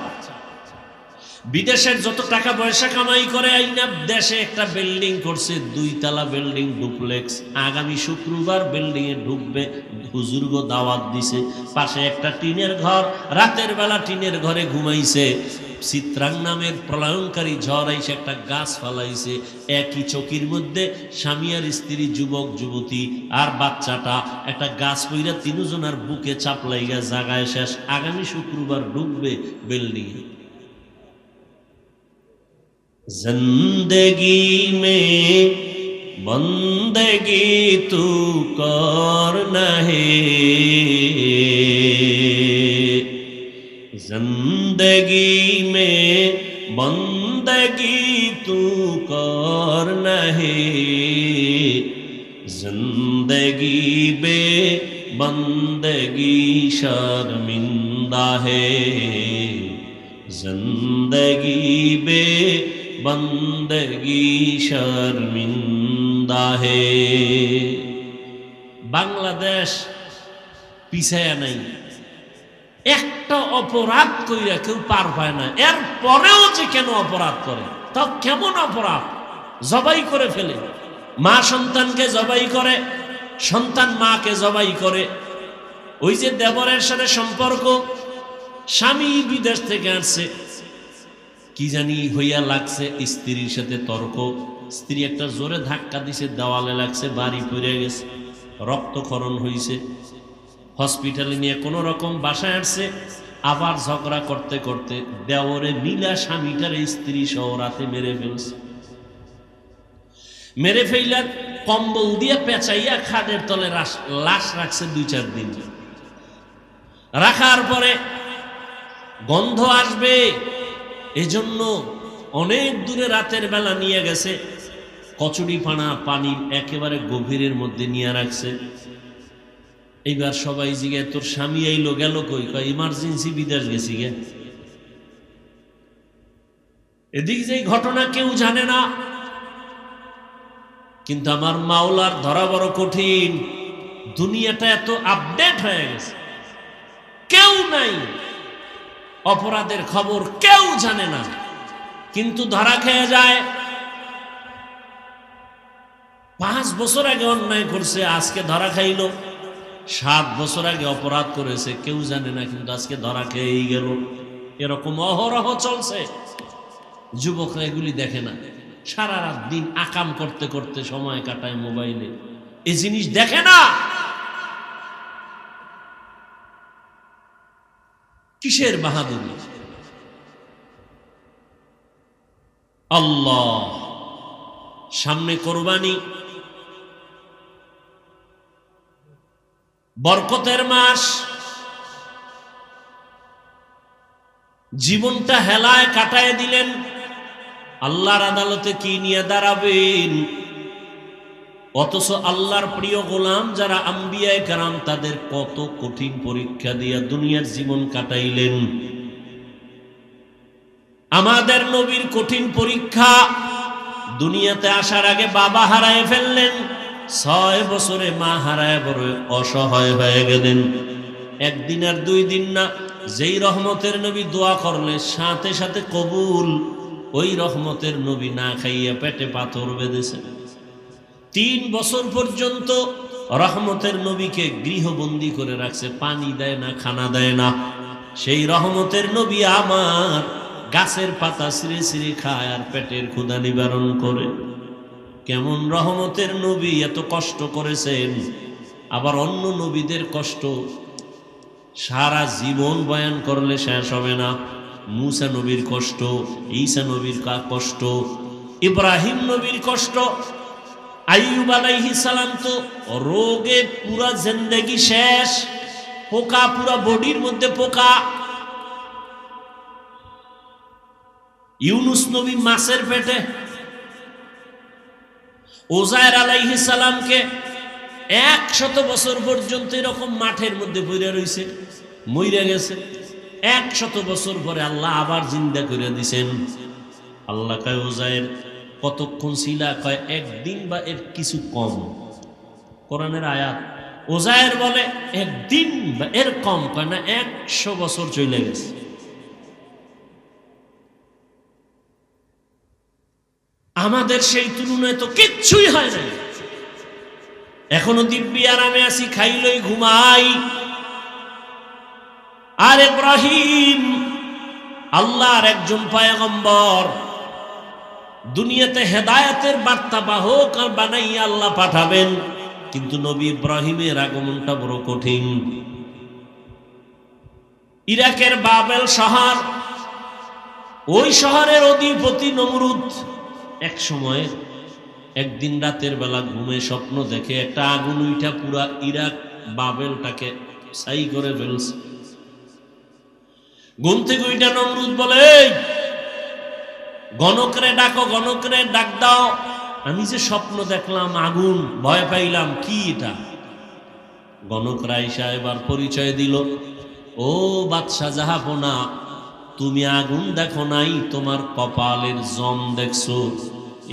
বিদেশের যত টাকা পয়সা কামাই করে আইনা দেশে একটা বিল্ডিং করছে, 2 তলা বিল্ডিং, ডুপ্লেক্স। আগামী শুক্রবার বিল্ডিং এ ঢুকবে, হুজুর্গ দাওয়াত দিছে। পাশে একটা টিনের ঘর, রাতের বেলা টিনের ঘরে ঘুমাইছে। চিত্রাং নামের প্রলয়ঙ্কারী ঝড় আইসে একটা গাছ ফালাইছে। একই চকির মধ্যে স্বামী আর স্ত্রী, যুবক যুবতী আর বাচ্চাটা, একটা গাছ পইরা 3 জনের বুকে চাপ লাইগা জাগায় শেষ। আগামী শুক্রবার ঢুকবে বিল্ডিং এ। जिंदगी में बंदगी तू करना है, जिंदगी में बंदगी तू करना है, जिंदगी बे बंदगी शर्मिंदा है, जिंदगी बे बंदगी शर्मिंदा है। বাংলাদেশ পিছায়া নাই, একটা অপরাধ কইরা কেউ পার পায় না, এর পরেও যে কেন অপরাধ করে, তা কেমন অপরাধ? জবাই করে ফেলে, মা সন্তানকে জবাই করে, সন্তান মাকে জবাই করে। ওই যে দেবরের সাথে সম্পর্ক, স্বামী বিদেশ থেকে আসছে, কি জানি হইয়া লাগছে, স্ত্রীর সাথে তর্ক, স্ত্রী একটা জোরে ধাক্কা দিছে, দেওয়ালে লাগছে, বাড়ি পড়ে গেছে, রক্তক্ষরণ হইছে, হসপিটালে নিয়ে কোনো রকম বাসায় আসছে, আবার ঝগড়া করতে করতে দেওরে মিলা স্বামীটার স্ত্রী সহ রাতে মেরে ফেলছে। মেরে ফেলার কম্বল দিয়ে পেঁচাইয়া খাটের তলে লাশ রাখছে 2-4 দিন। রাখার পরে গন্ধ আসবে, এজন্য অনেক দূরে রাতের বেলা নিয়ে গেছে, কচুরি পানা পানির একেবারে গভীরের মধ্যে নিয়ে রাখছে। এইবার সবাই জিজ্ঞে, তোর স্বামী আইলো গেল কই? কয় ইমার্জেন্সি বিদেশ গেছি গে। এদিক যে ঘটনা কেউ জানে না, কিন্তু আমার মাওলার ধরা বড় কঠিন। দুনিয়াটা এত আপডেট হয়ে গেছে, কেউ নাই, অপরাধের খবর কেউ জানে না, কিন্তু ধরা খেয়ে যায়। 5 বছর আগে অন্যায় করছে, আজকে ধরা খাইল। 7 বছর আগে অপরাধ করেছে, কেউ জানে না, কিন্তু আজকে ধরা খেয়েই গেল। এরকম অহরহ চলছে। যুবকরা এগুলি দেখে না, সারা রাত দিন আকাম করতে করতে সময় কাটায় মোবাইলে, এই জিনিস দেখে না। কিসের বাহাদুরি? আল্লাহ, সামনে কোরবানি, বরকতের মাস, জীবনটা হেলায় কাটায় দিলেন। আল্লাহর আদালতে কি নিয়ে দাঁড়াবেন? অথচ আল্লাহর প্রিয় গোলাম যারা আম্বিয়ায়ে কেরাম, তাদের কত কঠিন পরীক্ষা দিয়ে দুনিয়ার জীবন কাটাইলেন। আমাদের নবীর কঠিন পরীক্ষা, দুনিয়াতে আসার আগে বাবা হারায় ফেললেন, 6 বছরে মা হারায় বড় অসহায় হয়ে গেলেন। একদিন আর 2 দিন না, যেই রহমতের নবী দোয়া করলে সাথে সাথে কবুল, ওই রহমতের নবী না খাইয়া পেটে পাথর বেঁধেছেন। 3 বছর পর্যন্ত রহমতের নবীকে গৃহবন্দী করে রাখছে, পানি দেয় না, খানা দেয় না। সেই রহমতের নবী আমার গাছের পাতা ছিঁড়ে ছিঁড়ে খায় আর পেটের ক্ষুধা নিবারণ করে। কেমন রহমতের নবী, এত কষ্ট করেছেন। আবার অন্য নবীদের কষ্ট সারা জীবন বয়ান করলে শেষ হবে না। মুসা নবীর কষ্ট, ঈসা নবীর কষ্ট, ইব্রাহিম নবীর কষ্ট, আইয়ুব আলাইহিস সালাম তো রোগে পুরা জিন্দেগি শেষ, পোকা পুরা বডির মধ্যে পোকা। ইউনুস নবী মাছের পেটে। ওজায়ের আলাইহিস সালামকে 100 বছর পর্যন্ত এরকম মাঠের মধ্যে পড়ে রইছে, মইরা গেছে। 100 বছর পরে আল্লাহ আবার জিন্দা করে দিছেন। আল্লাহ কয় ওজায়ের কতক্ষণ ছিলা? কয় 1 দিন বা এর কিছু কম। কোরআনের আয়াত। ওজায়ের বলে 1 দিন বা এর কম, কয় না 100 বছর চলে গেছে। আমাদের সেই তুলনায় তো কিচ্ছুই হয় না। এখনো দিব্যি আরামে আছি, খাইলই ঘুমাই। আর ইব্রাহিম আল্লাহর একজন পয়গম্বর, দুনিয়াতে হেদায়েতের বার্তা বাহক আর বানাইয়া আল্লাহ পাঠাবেন, কিন্তু নবী ইব্রাহিমের আগমনটা বড় কঠিন। ইরাকের বাবেল শহর, ওই শহরের অধিপতি নমরুদ এক সময় একদিন রাতের বেলা ঘুমে স্বপ্ন দেখে একটা আগুন উইঠা পুরা ইরাক বাবেলটাকে ছাই করে ফেলছে। ঘুম থেকে উইঠা নমরুদ বলে, গণকরে ডাকো, গণকরে ডাক দাও, আমি যে স্বপ্ন দেখলাম আগুন, ভয় পাইলাম, কি এটা? গণকরা আইসা এবার পরিচয় দিল, ও বাদশাহ জাহাপনা, তুমি আগুন দেখো নাই, তোমার কপালের জম দেখছো।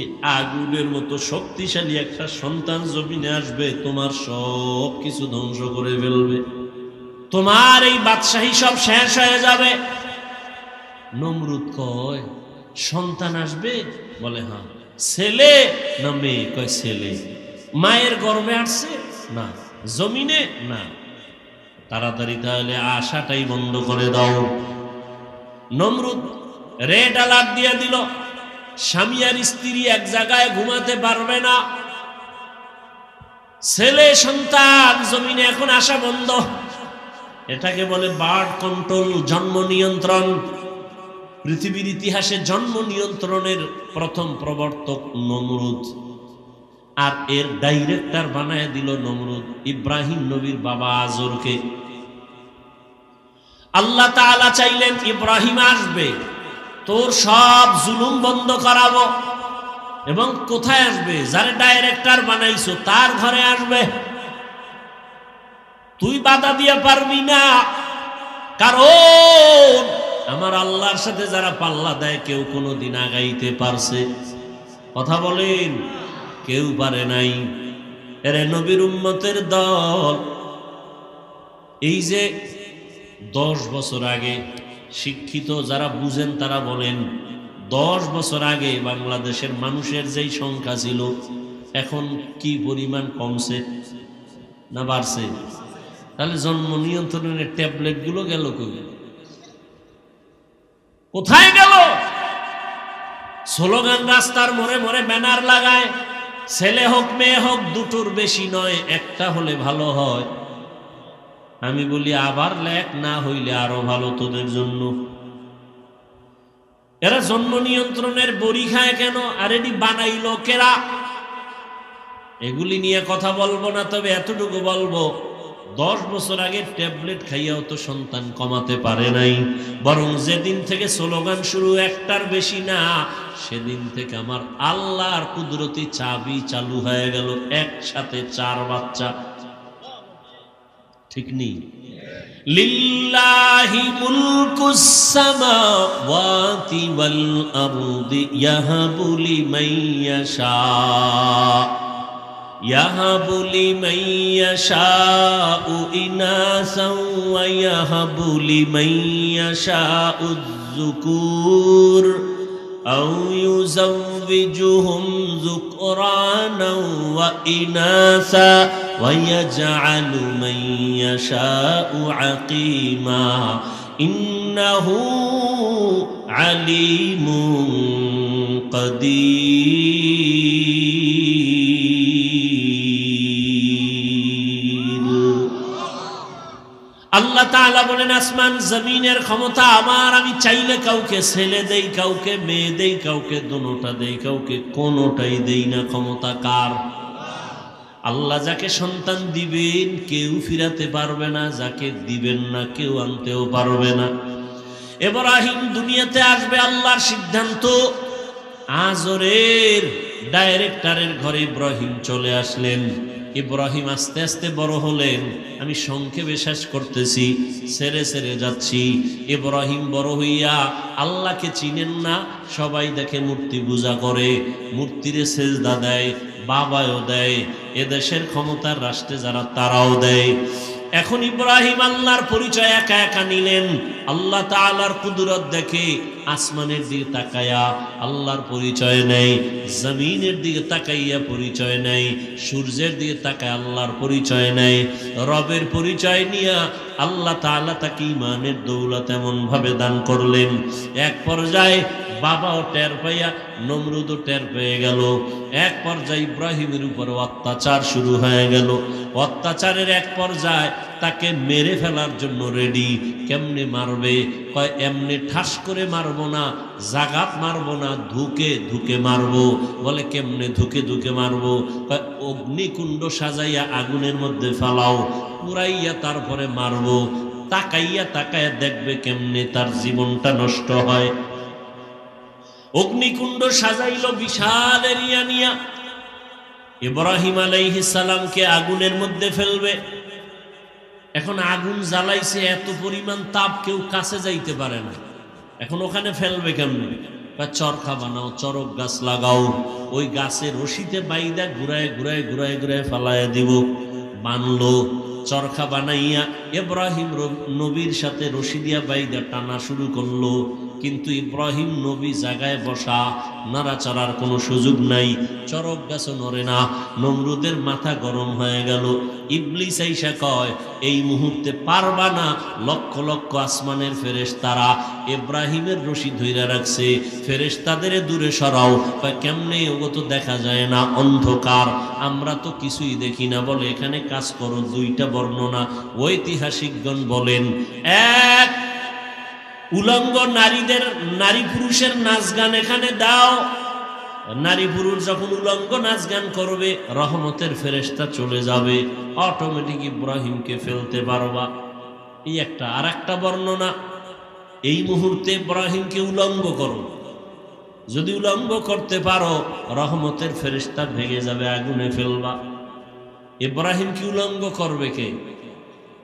এই আগুনের মতো শক্তিশালী একটা সন্তান জমিনে আসবে, তোমার সব কিছু ধ্বংস করে ফেলবে, তোমার এই বাদশাহী সব শেষ হয়ে যাবে। নমরুদ কয়, সন্তান আসবে? বলে হ্যাঁ। ছেলে না মেয়ে? কয় ছেলে। মায়ের গর্ভে আসছে? না। জমিনে? না। তাড়াতাড়ি তাহলে আশাটাই বন্ধ করে দাও। নমরুদ রেড অ্যালার্ট দিয়ে দিল, স্বামী আর স্ত্রী এক জায়গায় ঘুমাতে পারবে না, ছেলে সন্তান জমিনে এখন আসা বন্ধ। এটাকে বলে বার্থ কন্ট্রোল, জন্ম নিয়ন্ত্রণ। পৃথিবীর ইতিহাসে জন্ম নিয়ন্ত্রণের প্রথম প্রবর্তক নমরুদ, আর এর ডাইরেক্টর বানায় দিল নমরুদ ইব্রাহিম নবীর বাবা আজরকে। আল্লাহ তাআলা চাইলেন ইব্রাহিম আসবে, তোর সব জুলুম বন্ধ করাবো, এবং কোথায় আসবে? যারে ডাইরেক্টর বানাইছো তার ঘরে আসবে। তুই বাধা দিয়ে পারবি না, কারণ আমার আল্লাহর সাথে যারা পাল্লা দেয় কেউ কোনোদিন আগাইতে পারছে? কথা বলেন, কেউ পারে নাই। এরে নবীর উম্মতের দল, এই যে 10 বছর আগে, শিক্ষিত যারা বুঝেন তারা বলেন 10 বছর আগে বাংলাদেশের মানুষের যেই সংখ্যা ছিল এখন কি পরিমাণ কমছে না বাড়ছে? তাহলে জন্ম নিয়ন্ত্রণের ট্যাবলেট গুলো গেল কোথায় গেল? স্লোগান রাস্তার মোড়ে মোড়ে ব্যানার লাগায়, ছেলে হোক মেয়ে হোক দুটোর বেশি নয়, একটা হলে ভালো হয়। আমি বলি আবার লেখ না হইলে আরো ভালো তোদের জন্য। এরা জন্ম নিয়ন্ত্রণের বড়ি খায় কেন? আর এটি বানাইলো কেরা? এগুলি নিয়ে কথা বলবো না, তবে এতটুকু বলবো, 10 বছর আগে ট্যাবলেট খাইয়াও তো সন্তান কমাতে পারে নাই, বরং যেদিন থেকে স্লোগান শুরু একটার বেশি না, সেদিন থেকে আমার আল্লাহর কুদরতি চাবি চালু হয়ে গেল, একসাথে 4 বাচ্চা। ঠিক নেই? লিল্লাহি মুলকুস সামাওয়াতি ওয়াল আরদি ইয়াহাবু লিমান ইয়াশা ইয়াহাবু লিমান ইয়াশাউ ইনাসাও ওয়া ইয়াহাবু লিমান ইয়াশাউ যুকুর আও ইউযাওবিজুহুম যুকরানা ওয়া ইনাসা ওয়া ইয়াজআলু মান ইয়াশাউ আকিমা ইন্নাহু আলিমুন কাদির। আল্লাহ তাআলা বলেন, আসমান জমিনের ক্ষমতা আমার, আমি চাইলে কাউকে ছেলে দেই, কাউকে মেয়ে দেই, কাউকে দুটোটা দেই, কাউকে কোনোটাই দেই না। ক্ষমতা কার? আল্লাহ যাকে সন্তান দিবেন কেউ ফিরাতে পারবে না, যাকে দিবেন না কেউ আনতেও পারবে না। ইব্রাহিম দুনিয়াতে আসবে, আল্লাহর সিদ্ধান্ত। আজরের ডাইরেক্টরের ঘরে ইব্রাহিম চলে আসলেন। ইব্রাহিম আস্তে আস্তে বড় হলেন। আমি সংক্ষেপে শেষ করতেছি, ছেড়ে ছেড়ে যাচ্ছি। ইব্রাহিম বড় হইয়া আল্লাহকে চিনেন না, সবাই দেখে মূর্তি পূজা করে, মূর্তিরে সেজদা দেয়, বাবাও দেয়, এদেশের ক্ষমতার রাষ্ট্রে যারা তারাও দেয়। এখন ইব্রাহিম আল্লাহর পরিচয় একা একা নিলেন। আল্লাহ তাআলার কুদরত দেখে আসমানের দিকে তাকায়া আল্লাহর পরিচয় নেই, জমিনের দিকে তাকাইয়া পরিচয় নেই, সূর্যের দিকে তাকায় আল্লাহর পরিচয় নেই। রবের পরিচয় নিয়া আল্লাহ তাআলা তাকে ঈমানের দৌলত এমন ভাবে দান করলেন, এক পর্যায়ে বাবাও টের পাইয়া নমরুদও টের পেয়ে গেল। এক পর্যায়ে ইব্রাহিমের উপর অত্যাচার শুরু হয়ে গেল। অত্যাচারের এক পর্যায়ে তাকে মেরে ফেলার জন্য রেডি। কেমনে মারবে? কয় এমনি ঠাস করে মারবো না, জাগাত মারবো না, ধুকে ধুকে মারবো। বলে কেমনে ধুকে ধুকে মারবো? কয় অগ্নিকুণ্ড সাজাইয়া আগুনের মধ্যে ফালাও, পুরাইয়া তারপরে মারবো। তাকাইয়া তাকাইয়া দেখবে কেমনে তার জীবনটা নষ্ট হয়। অগ্নিকুণ্ড সাজাইল বিশাল এরিয়া নিয়া। ইব্রাহিম আলাইহিস সালামকে আগুনের মধ্যে ফেলবে। এখন আগুন জ্বালাইছে, এত পরিমাণ তাপ, কেউ কাছে যাইতে পারে না। এখন ওখানে ফেলবে কেমনে? চরখা বানাও, চরক গাছ লাগাও, ওই গাছের রশিতে বাইদা ঘুরায় ঘুরায় ঘুরায় ঘুরায় ফালাইয়া দিব। বানলো, চরখা বানাইয়া ইব্রাহিম নবীর সাথে রশি দিয়া বাইদা টানা শুরু করলো। কিন্তু ইব্রাহিম নবী জায়গায় বসা, নাড়াচাড়ার কোনো সুযোগ নাই, চরক গাছও নড়ে না। নমরুদের মাথা গরম হয়ে গেল। ইবলিস আইসা কয় এই মুহূর্তে পারবা না। লক্ষ লক্ষ আসমানের ফেরেশতারা ইব্রাহিমের রশি ধইরা রাখছে, ফেরেশতাদের দূরে সরাও। কেমনে? ওগো তো দেখা যায় না, অন্ধকার, আমরা তো কিছুই দেখি না। বলে এখানে কাজ করো, দুইটা বর্ণনা ঐতিহাসিকগণ বলেন। এক, উলঙ্গ নারীদের, নারী পুরুষের নাচ গান এখানে দাও। নারী পুরুষ যখন উলঙ্গ নাচ গান করবে, রহমতের ফেরেশতা চলে যাবে, অটোমেটিক ইব্রাহিমকে ফেলতে পারবা। এই একটা। আর একটা বর্ণনা, এই মুহূর্তে ইব্রাহিমকে উলঙ্গ করো, যদি উলঙ্গ করতে পারো রহমতের ফেরেশতা ভেঙে যাবে, আগুনে ফেলবা। ইব্রাহিমকে উলঙ্গ করবে কে?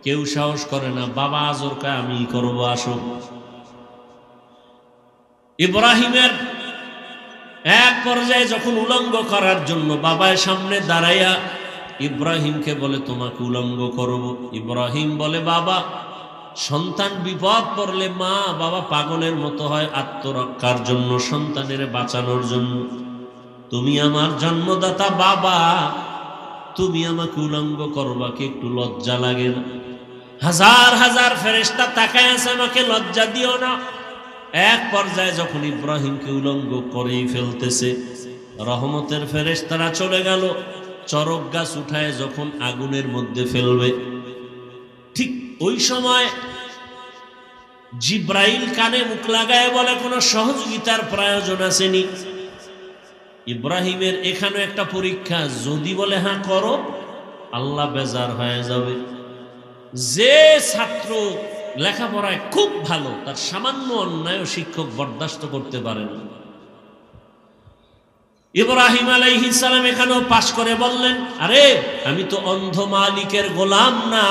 কেউ সাহস করে না। বাবা আজর কা আমি করব, আসো। ইব্রাহিমের এক পর্যায়ে যখন উলঙ্গ করার জন্য বাবার সামনে দাঁড়াইয়া ইব্রাহিমকে বলে তোমাকে উলঙ্গ করব। ইব্রাহিম বলে বাবা, সন্তান বিপদ পড়লে মা বাবা পাগলের মতো হয় আত্মরক্ষার জন্য, সন্তানের বাঁচানোর জন্য। তুমি আমার জন্মদাতা বাবা, তুমি আমাকে উলঙ্গ করবা, কি একটু লজ্জা লাগে না? হাজার হাজার ফেরেশতা তাকায় আছে, আমাকে লজ্জা দিও না। এক পর্যায়ে যখন ইব্রাহিমকে উলঙ্গ করেই ফেলতেছে, রহমতের ফেরেশতারা চলে গেল। চরক গাছ উঠায় যখন আগুনের মধ্যে ফেলবে, ঠিক ওই সময় জিব্রাইল কানে মুখ লাগায় বলে কোনো সহযোগিতার প্রয়োজন আসেনি। ইব্রাহিমের এখানে একটা পরীক্ষা, যদি বলে হ্যাঁ করো, আল্লাহ বেজার হয়ে যাবে। যে ছাত্র লেখাপড়ায় খুব ভালো, তার সামান্য অন্যায় শিক্ষক বরদাস্ত করতে পারে না। ইব্রাহিম আলাইহিস সালাম এখানেও পাশ করে বললেন, আরে আমি তো অন্ধ মালিকের গোলাম না,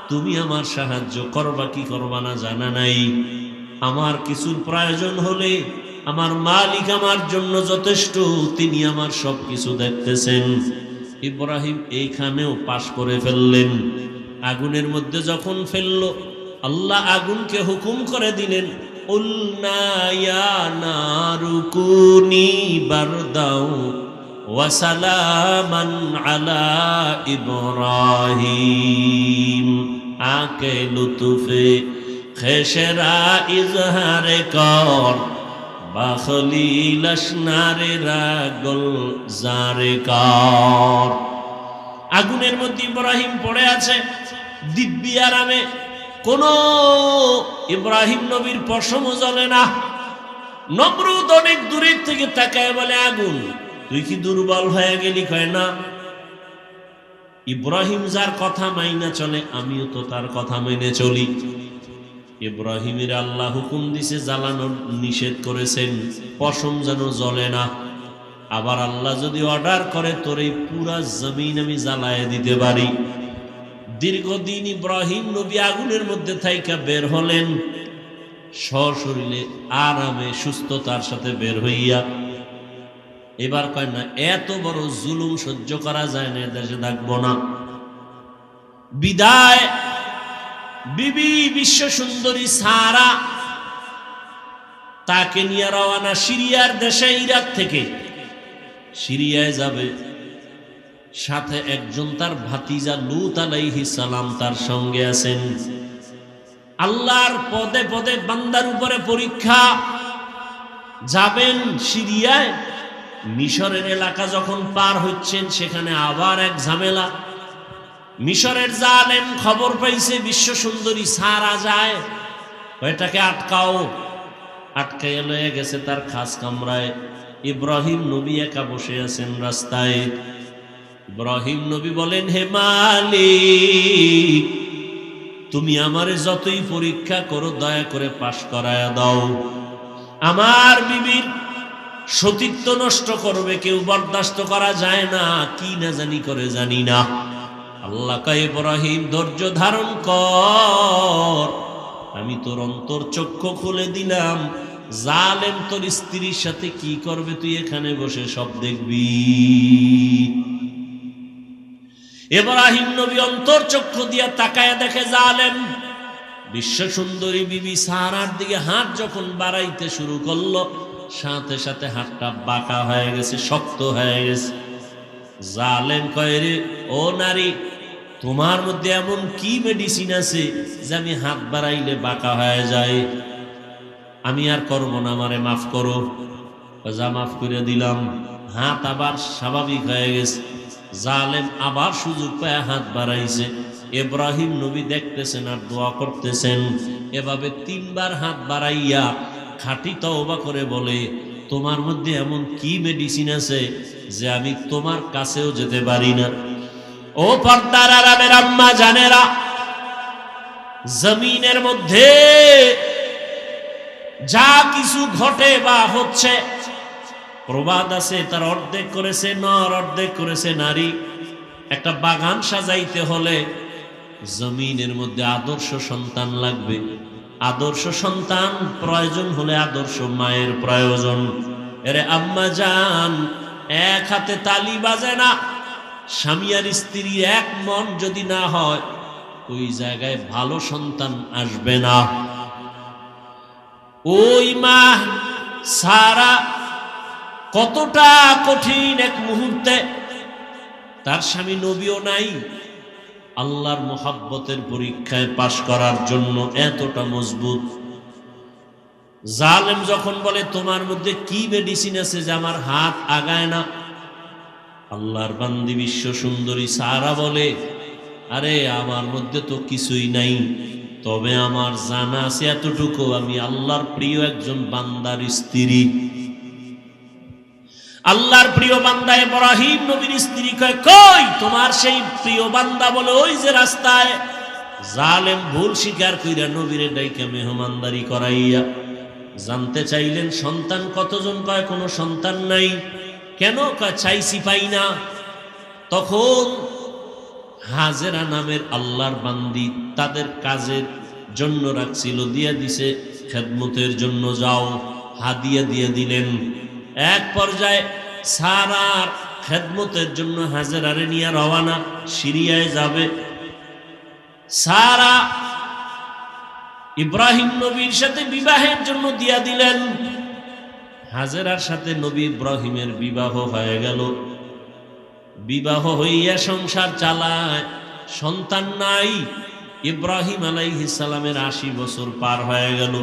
তুমি আমার সাহায্য করবা কি করবা না জানা নাই। আমার কিছুর প্রয়োজন হলে আমার মালিক আমার জন্য যথেষ্ট, তিনি আমার সব কিছু দেখতেছেন। ইব্রাহিম এইখানেও পাশ করে ফেললেন। আগুনের মধ্যে যখন ফেললো, আল্লাহ আগুনকে হুকুম করে দিলেন, উলনা ইয়া নারু কুনি বারদাও ওয়া সালামান আলা ইব্রাহিম। আকে লুতুফে খেশরা ইজহারে কর, বাখলিল আসনারে রাগল জারে কর। আগুনের মধ্যে ইব্রাহিম পড়ে আছে দিব্যি আরামে, কোন ইব্রাহিম নবীর পশমও জ্বলে না। নমরুদ অনেক দূরের থেকে তাকায় বলে, আগুন তুই কি দুর্বল হয়ে গেলি? কয় না, ইব্রাহিম যার কথা মাইনা চলে, আমিও তো তার কথা মেনে চলি। ইব্রাহিমের আল্লাহ হুকুম দিছে, জ্বালানোর নিষেধ করেছেন, পশম যেন জ্বলে না। আবার আল্লাহ যদি অর্ডার করে, তোর এই পুরা জমিন আমি জ্বালায় দিতে পারি। দীর্ঘদিন ইব্রাহিম নবী আগুনের মধ্যে থাইকা বের হলেন, সশরীরে আরামে সুস্থতার সাথে বের হইয়া। এবার কয় না, এত বড় জুলুম সহ্য করা যায় না, দেশে থাকবো না। বিদায় বিবি বিশ্ব সুন্দরী সারা, তাকে নিয়ে রওনা সিরিয়ার দেশে, ইরাক থেকে সিরিয়ায় যাবে। সাথে একজন তার ভাতিজা লূত আলাইহিস সালাম তার সঙ্গে আছেন। আল্লাহর পদে পদে বান্দার উপরে পরীক্ষা। যাবেন সিরিয়ায়, মিশরের এলাকা যখন পার হচ্ছেন সেখানে আবার এক ঝামেলা। মিশরের জালেম খবর পাইছে বিশ্ব সুন্দরী সারা যায়, এটাকে আটকাও। আটকাইয়া লয়ে গেছে তার খাস কামরায়। ইব্রাহিম নবী একা বসে আছেন রাস্তায়। ইব্রাহিম নবী বলেন, হে মালিক, তুমি আমারে যতই পরীক্ষা করো দয়া করে পাশ করায়া দাও। আমার বিবির সতীত্ব নষ্ট করবে কেউ, বরদাস্ত করা যায় না, কি না জানি করে জানি না। আল্লাহ কয়, ইব্রাহিম ধৈর্য ধারণ কর, আমি তোর অন্তর চক্ষু খুলে দিলাম। জালেম তোর স্ত্রীর সাথে কি করবে তুই এখানে বসে সব দেখবি। ইব্রাহিম নবী অন্তর চক্ষু দিয়া তাকায়া দেখে জালেম বিশ্ব সুন্দরী বিবি সারার দিকে হাত যখন বাড়াইতে শুরু করলো, সাথে সাথে হাতটা বাঁকা হয়ে গেছে, শক্ত হয়ে গেছে। জালেম কয়, রে ও নারী, তোমার মধ্যে এমন কি মেডিসিন আছে যে আমি হাত বাড়াইলে বাঁকা হয়ে যায়? আমি আর করব না, আমারে মাফ করো। যা মাফ করে দিলাম। হাত আবার স্বাভাবিক হয়ে গেছে। জালেম আবার সুযোগ পায় হাত বাড়াইছে। ইব্রাহিম নবী দেখতেছেন আর দোয়া করতেছেন। এভাবে 3 বার হাত বাড়াইয়া খাঁটি তওবা করে বলে, তোমার মধ্যে এমন কি মেডিসিন আছে যে আমি তোমার কাছেও যেতে পারি না? ও পর্দার আরামের আম্মা জানেরা, জমিনের মধ্যে যা কিছু ঘটে বা হচ্ছে, প্রবাদ আছে তার অর্ধেক করেছে নর, অর্ধেক করেছে নারী। একটা বাগান সাজাইতে হলে জমিনের মধ্যে আদর্শ সন্তান লাগবে। আদর্শ সন্তান প্রয়োজন হলে আদর্শ মায়ের প্রয়োজন। এরে আম্মা জান, এক হাতে তালি বাজে না। স্বামী আর স্ত্রী এক মন যদি না হয়, ওই জায়গায় ভালো সন্তান আসবে না। ওই মা সারা কতটা কঠিন এক মুহূর্তে, তার স্বামী নবীও নাই, আল্লাহর মোহাব্বতের পরীক্ষায় পাশ করার জন্য এতটা মজবুত। জালেম যখন বলে, তোমার মধ্যে কি মেডিসিন আছে যে আমার হাত আগায় না? আল্লাহর বান্দি বিশ্ব সুন্দরী সারা বলে, আরে আমার মধ্যে তো কিছুই নাই, তবে আমার জানা আছে এতটুকু, আমি আল্লাহর প্রিয় একজন বান্দার স্ত্রী। আল্লাহর প্রিয় বান্দা ইব্রাহিম নবীর স্ত্রী কয়, কই তোমার সেই প্রিয় বান্দা? বলে, ওই যে রাস্তায়। জালেম ভুল স্বীকার কইরা নবীরে ডাইকা মেহমানদারি করাইয়া জানতে চাইলেন সন্তান কতজন? কয় কোনো সন্তান নাই। কেন? কয় চাইছি পাই না। তখন হাজেরা নামের আল্লাহর বান্দি তাদের কাজের জন্য রাখছিল, দিয়া দিছে খেদমতের জন্য, যাও হাদিয়া দিয়ে দিলেন। এক পর্যায়ে সারার খেদমতের জন্য হাজেরারে নিয়ে রওয়ানা, সিরিয়ায় যাবে। সারা ইব্রাহিম নবীর সাথে বিবাহের জন্য দিয়া দিলেন। হাজেরার সাথে নবী ইব্রাহিমের বিবাহ হয়ে গেল। বিবাহ হইয়া সংসার চালায়, সন্তান নাই। ইব্রাহিম আলাইহিস সালামের 80 বছর পার হয়ে গেল।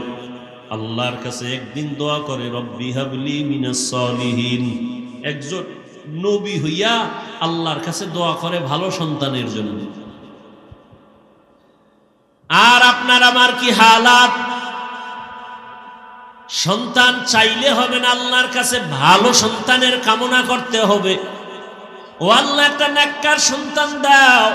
আল্লাহর কাছে একদিন দোয়া করে, রব্বি হাবলি মিনাস সালিহিন। একজন নবী হইয়া আল্লাহর কাছে দোয়া করে ভালো সন্তানের জন্য। আর আপনার আমার কি হালাত? সন্তান চাইলে হবে না, আল্লাহর কাছে ভালো সন্তানের কামনা করতে হবে। ও আল্লাহ, একটা নেককার সন্তান দাও।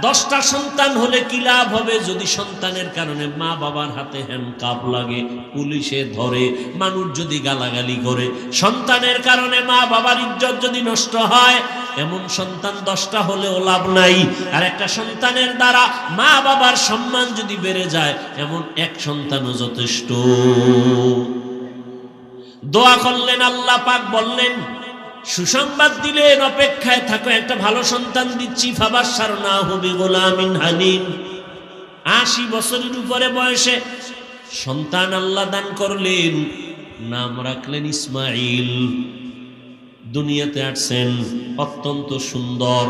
10টা সন্তান হলে কি লাভ হবে যদি সন্তানের কারণে মা বাবার হাতে হ্যান্ডকাপ লাগে, পুলিশে ধরে, মানুষ যদি গালাগালি করে, সন্তানের কারণে মা বাবার ইজ্জত যদি নষ্ট হয়, এমন সন্তান 10টা হলেও লাভ নাই। আর একটা সন্তানের দ্বারা মা বাবার সম্মান যদি বেড়ে যায়, এমন এক সন্তানও যথেষ্ট। দোয়া করলেন, আল্লাহ পাক বললেন, সুসংবাদ দিলেন, অপেক্ষায় থাকো, একটা ভালো সন্তান দিচ্ছি। ফাবাশশারনাহু বিগুলামিন হালিম। 80 বছরের উপরে বয়সে সন্তান আল্লাহ দান করলেন। নাম রাখলেন ইসমাইল। দুনিয়াতে আসছেন অত্যন্ত সুন্দর,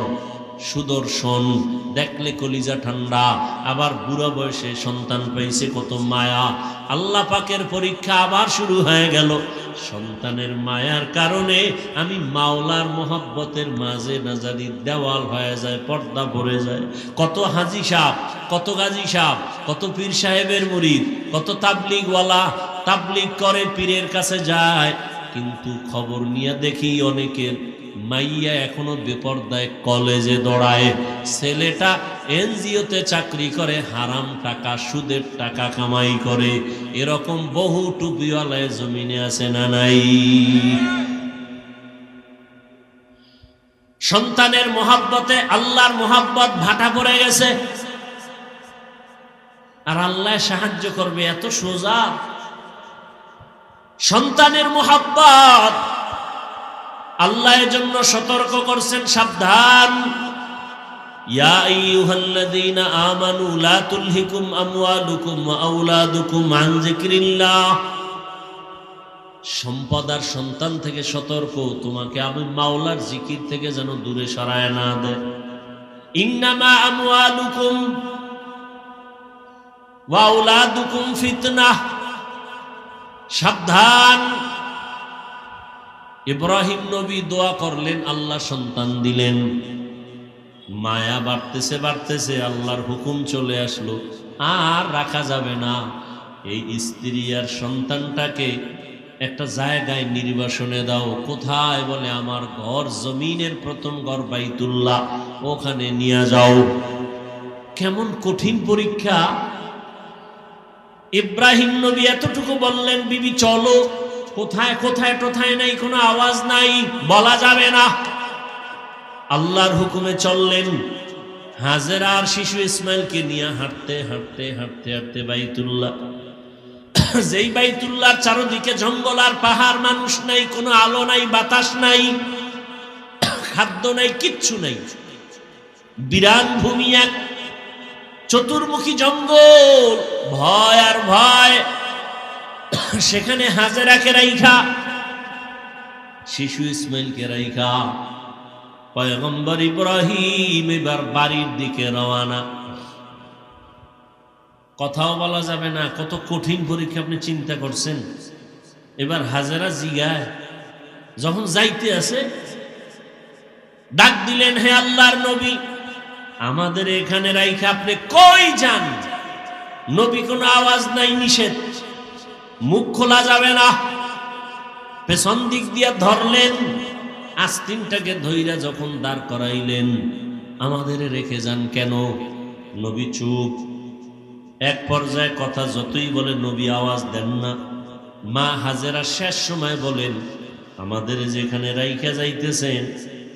সুদর্শন, দেখলে কলিজা ঠান্ডা, আবার বুড়া বয়সে সন্তান পাইছে, কত মায়া। আল্লাহ পাকের পরীক্ষা আবার শুরু হয়ে গেল। সন্তানের মায়ার কারণে আমি মাওলার মোহাব্বতের মাঝে নাজারি দেওয়াল হয়ে যায়, পর্দা পড়ে যায়। কত হাজি সাহেব, কত গাজী সাহেব, কত পীর সাহেবের মুরিদ, কত তাবলিগওয়ালা তাবলিগ করে, পীরের কাছে যায়, কিন্তু খবর নিয়ে দেখি অনেকের মাইয়া এখনো বেপরদায় কলেজে দৌড়ায়, ছেলেটা এনজিওতে চাকরি করে, হারাম টাকা সুদের টাকা কামাই করে। এরকম বহু টুপিওয়ালায় জমিনে আছে না নাই? সন্তানের মোহাব্বতে আল্লাহর মোহাব্বত ভাটা পড়ে গেছে, আর আল্লাহ সাহায্য করবে এত সোজা। সন্তানের মোহাব্বত আল্লাহ এর জন্য সতর্ক করছেন, সাবধান। ইয়া আইয়ুহাল্লাযীনা আমানু লা তুলহিকুম আমওয়ালুকুম ওয়া আওলাদুকুম আন যিকরিল্লাহ। সম্পদ আর সন্তান থেকে সতর্ক, তোমাকে আমি মাওলার জিকির থেকে যেন দূরে সরায় না দেয়। ইন্নামা আমওয়ালুকুম ওয়া আওলাদুকুম ফিতনাহ। সাবধান। ইব্রাহিম নবী দোয়া করলেন, আল্লাহ সন্তান দিলেন। মায়া বাড়তেছে বাড়তেছে, আল্লাহর হুকুম চলে আসলো, আর রাখা যাবে না। এই স্ত্রী আর সন্তানটাকে একটা জায়গায় নির্বাসনে দাও। কোথায়? বলে আমার ঘর, জমিনের প্রথম ঘর বাইতুল্লাহ, ওখানে নিয়ে যাও। কেমন কঠিন পরীক্ষা! ইব্রাহিম নবী এতটুকু বললেন, বিবি চলো। কোথায় কোথায় কোথায় নাই, কোনো আওয়াজ নাই, বলা যাবে না। আল্লাহর হুকুমে চললেন। হাজেরা আর শিশু ইসমাইলকে নিয়ে হাঁটতে হাঁটতে হাঁটতে হাঁটতে বাইতুল্লাহ, যেই বাইতুল্লাহর চারদিকে জঙ্গল আর পাহাড়, মানুষ নাই, কোনো আলো নাই, বাতাস নাই, খাদ্য নাই, কিচ্ছু নাই, বিরান ভূমি, এক চতুর্মুখী জঙ্গল, ভয় আর ভয়। সেখানে হাজেরাকে রাইখা, শিশু ইসমাইলকে রাইখা পয়গম্বর ইব্রাহিম এবার বাড়ির দিকে রওয়ানা। কথাও বলা যাবে না, কত কঠিন পরীক্ষা আপনি চিন্তা করছেন। এবার হাজেরা জিগায়, যখন যাইতে আছে ডাক দিলেন, হে আল্লাহর নবী, আমাদের এখানে রাইখা আপনি কই যান? নবী কোনো আওয়াজ নাই, নিষেধ, মুখ খোলা যাবে না। পেছন দিক দিয়ে ধরলেন, আস্তিনটাকে ধইরা যখন দাঁড় করাইলেন, আমাদের রেখে যান কেন? নবী চুপ। এক পর্যায়ে কথা যতই বলে নবী আওয়াজ দেন না। মা হাজেরা শেষ সময় বলেন, আমাদের যেখানে রাইখা যাইতেছেন,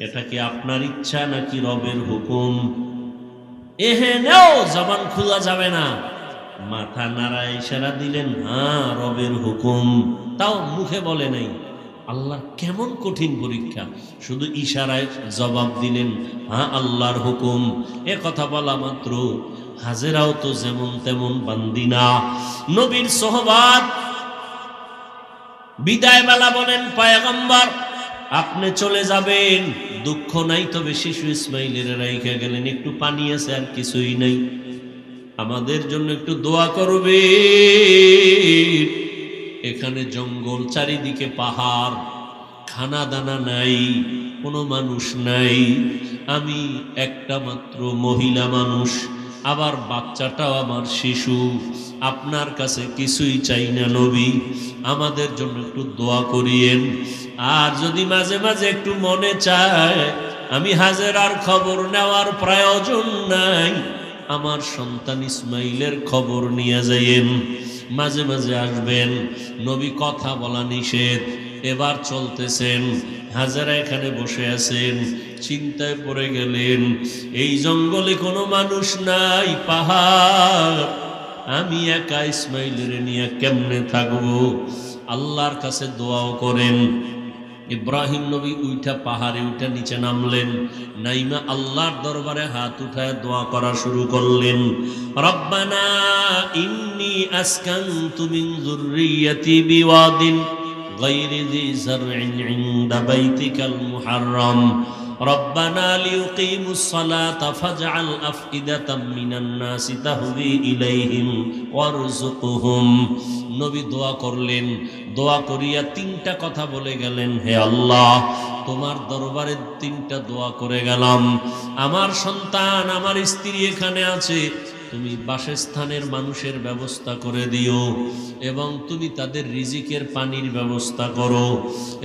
এটা কি আপনার ইচ্ছা নাকি রবের হুকুম? এহেনেও জবান খোলা যাবে না। মাথা নাড়ায় ইশারা দিলেন, হ্যাঁ রবের হুকুম। তাও মুখে বলে নাই। আল্লাহ কেমন কঠিন পরীক্ষা! শুধু ইশারায় জবাব দিলেন, হ্যাঁ আল্লাহর হুকুম। এ কথা বলা মাত্র হাজেরাও তো যেমন তেমন বান্দি না, নবীর সোহবাত। বিদায় বেলা বলেন, পয়গম্বর আপনি চলে যাবেন, দুঃখ নাই, তবে শিশু ইসমাইলের রাইখা গেলেন, একটু পানি আছে আর কিছুই নাই, আমাদের জন্য একটু দোয়া করবে। এখানে জঙ্গল, চারিদিকে পাহাড়, খানা দানা নাই, কোনো মানুষ নাই, আমি একটা মাত্র মহিলা মানুষ, আবার বাচ্চাটাও আমার শিশু, আপনার কাছে কিছুই চাই না নবী, আমাদের জন্য একটু দোয়া করিয়েন। আর যদি মাঝে মাঝে একটু মনে চায়, আমি হাজেরার খবর নেওয়ার প্রয়োজন নাই, আমার সন্তান ইসমাইলের খবর নিয়ে যাইয়েন, মাঝে মাঝে আসবেন। নবী কথা বলা নিষেধ। এবার চলতেছেন, হাজেরা এখানে বসে আছেন, চিন্তায় পড়ে গেলেন, এই জঙ্গলে কোনো মানুষ নাই, পাহাড়, আমি একা ইসমাইলের নিয়ে কেমনে থাকবো? আল্লাহর কাছে দোয়াও করেন। ইব্রাহিম নবী উইঠা পাহাড়ে উঠা নিচে নামলেন, নাইমা আল্লাহর দরবারে হাত উঠায় দোয়া করা শুরু করলেন। রব্বানা ইন্নী আসকানতু মিন যুররিয়্যাতি বিওয়াদিন গায়রি যি যারইন ইনদা বাইতিকাল মুহাররম রব্বানা লিউকিমুস সালাতা ফাজআল আফইদাতাম মিনান নাসি তাহবি ইলাইহিম ওয়ারযুকহুম। নবী দোয়া করলেন, দোয়া করিয়া তিনটা কথা বলে গেলেন, হে আল্লাহ, তোমার দরবারে তিনটা দোয়া করে গেলাম। আমার সন্তান, আমার স্ত্রী এখানে আছে, তুমি বাসস্থানের মানুষের ব্যবস্থা করে দিও, এবং তুমি তাদের রিজিকের পানির ব্যবস্থা করো,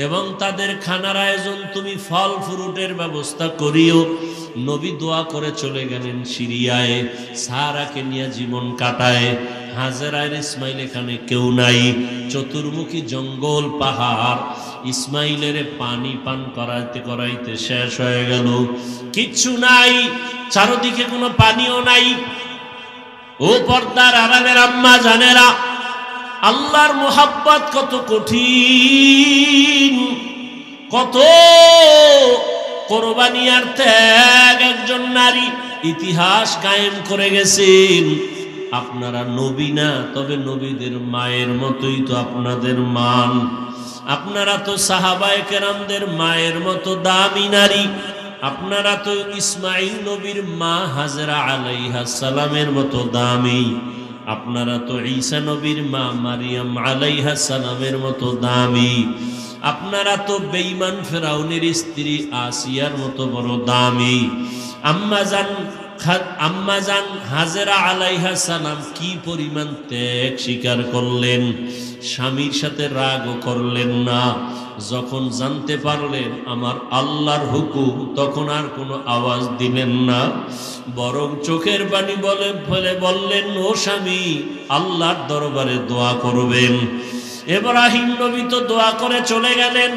এবং তাদের খানার আয়োজন তুমি ফল ফ্রুটের ব্যবস্থা করিও। নবী দোয়া করে চলে গেলেন সিরিয়ায়, সারাকে নিয়ে জীবন কাটায়। হাজেরার ইসমাইল এখানে কেউ নাই, চতুর্মুখী জঙ্গল পাহাড়। ইসমাইলের পানি পান করাইতে করাইতে শেষ হয়ে গেল, কিচ্ছু নাই, চারদিকে কোনো পানিও নাই। ও পর্দার আড়ালের আম্মা জানেরা, আল্লাহর মোহাব্বত কত কঠিন, কত কোরবানি আর ত্যাগ একজন নারী ইতিহাস কায়েম করে গেছেন। আপনারা নবী না, তবে নবীদের মায়ের মতোই তো আপনাদের মান। আপনারা তো সাহাবায়ে কেরামদের মায়ের মতো দামি নারী। আপনারা তো ইসমাইল নবীর মা হাজরা আলাইহিস সালামের মতো দামি। আপনারা তো ঈসা নবীর মা মারিয়াম আলাইহিস সালামের মতো দামি। আপনারা তো বেঈমান ফেরাউনের স্ত্রী আসিয়ার মতো বড় দামি। আম্মাজান হাজরা আলাইহিস সালাম কি পরিমাণ ত্যাগ স্বীকার করলেন, স্বামীর সাথে রাগও করলেন না। যখন জানতে পারলেন আমার আল্লাহর হুকুম, তখন আর কোনো আওয়াজ দিলেন না, বরং চোখের পানি বলে বললেন, ও স্বামী, আল্লাহর দরবারে দোয়া করবেন। ইব্রাহিম নবী তো দোয়া করে চলে গেলেন।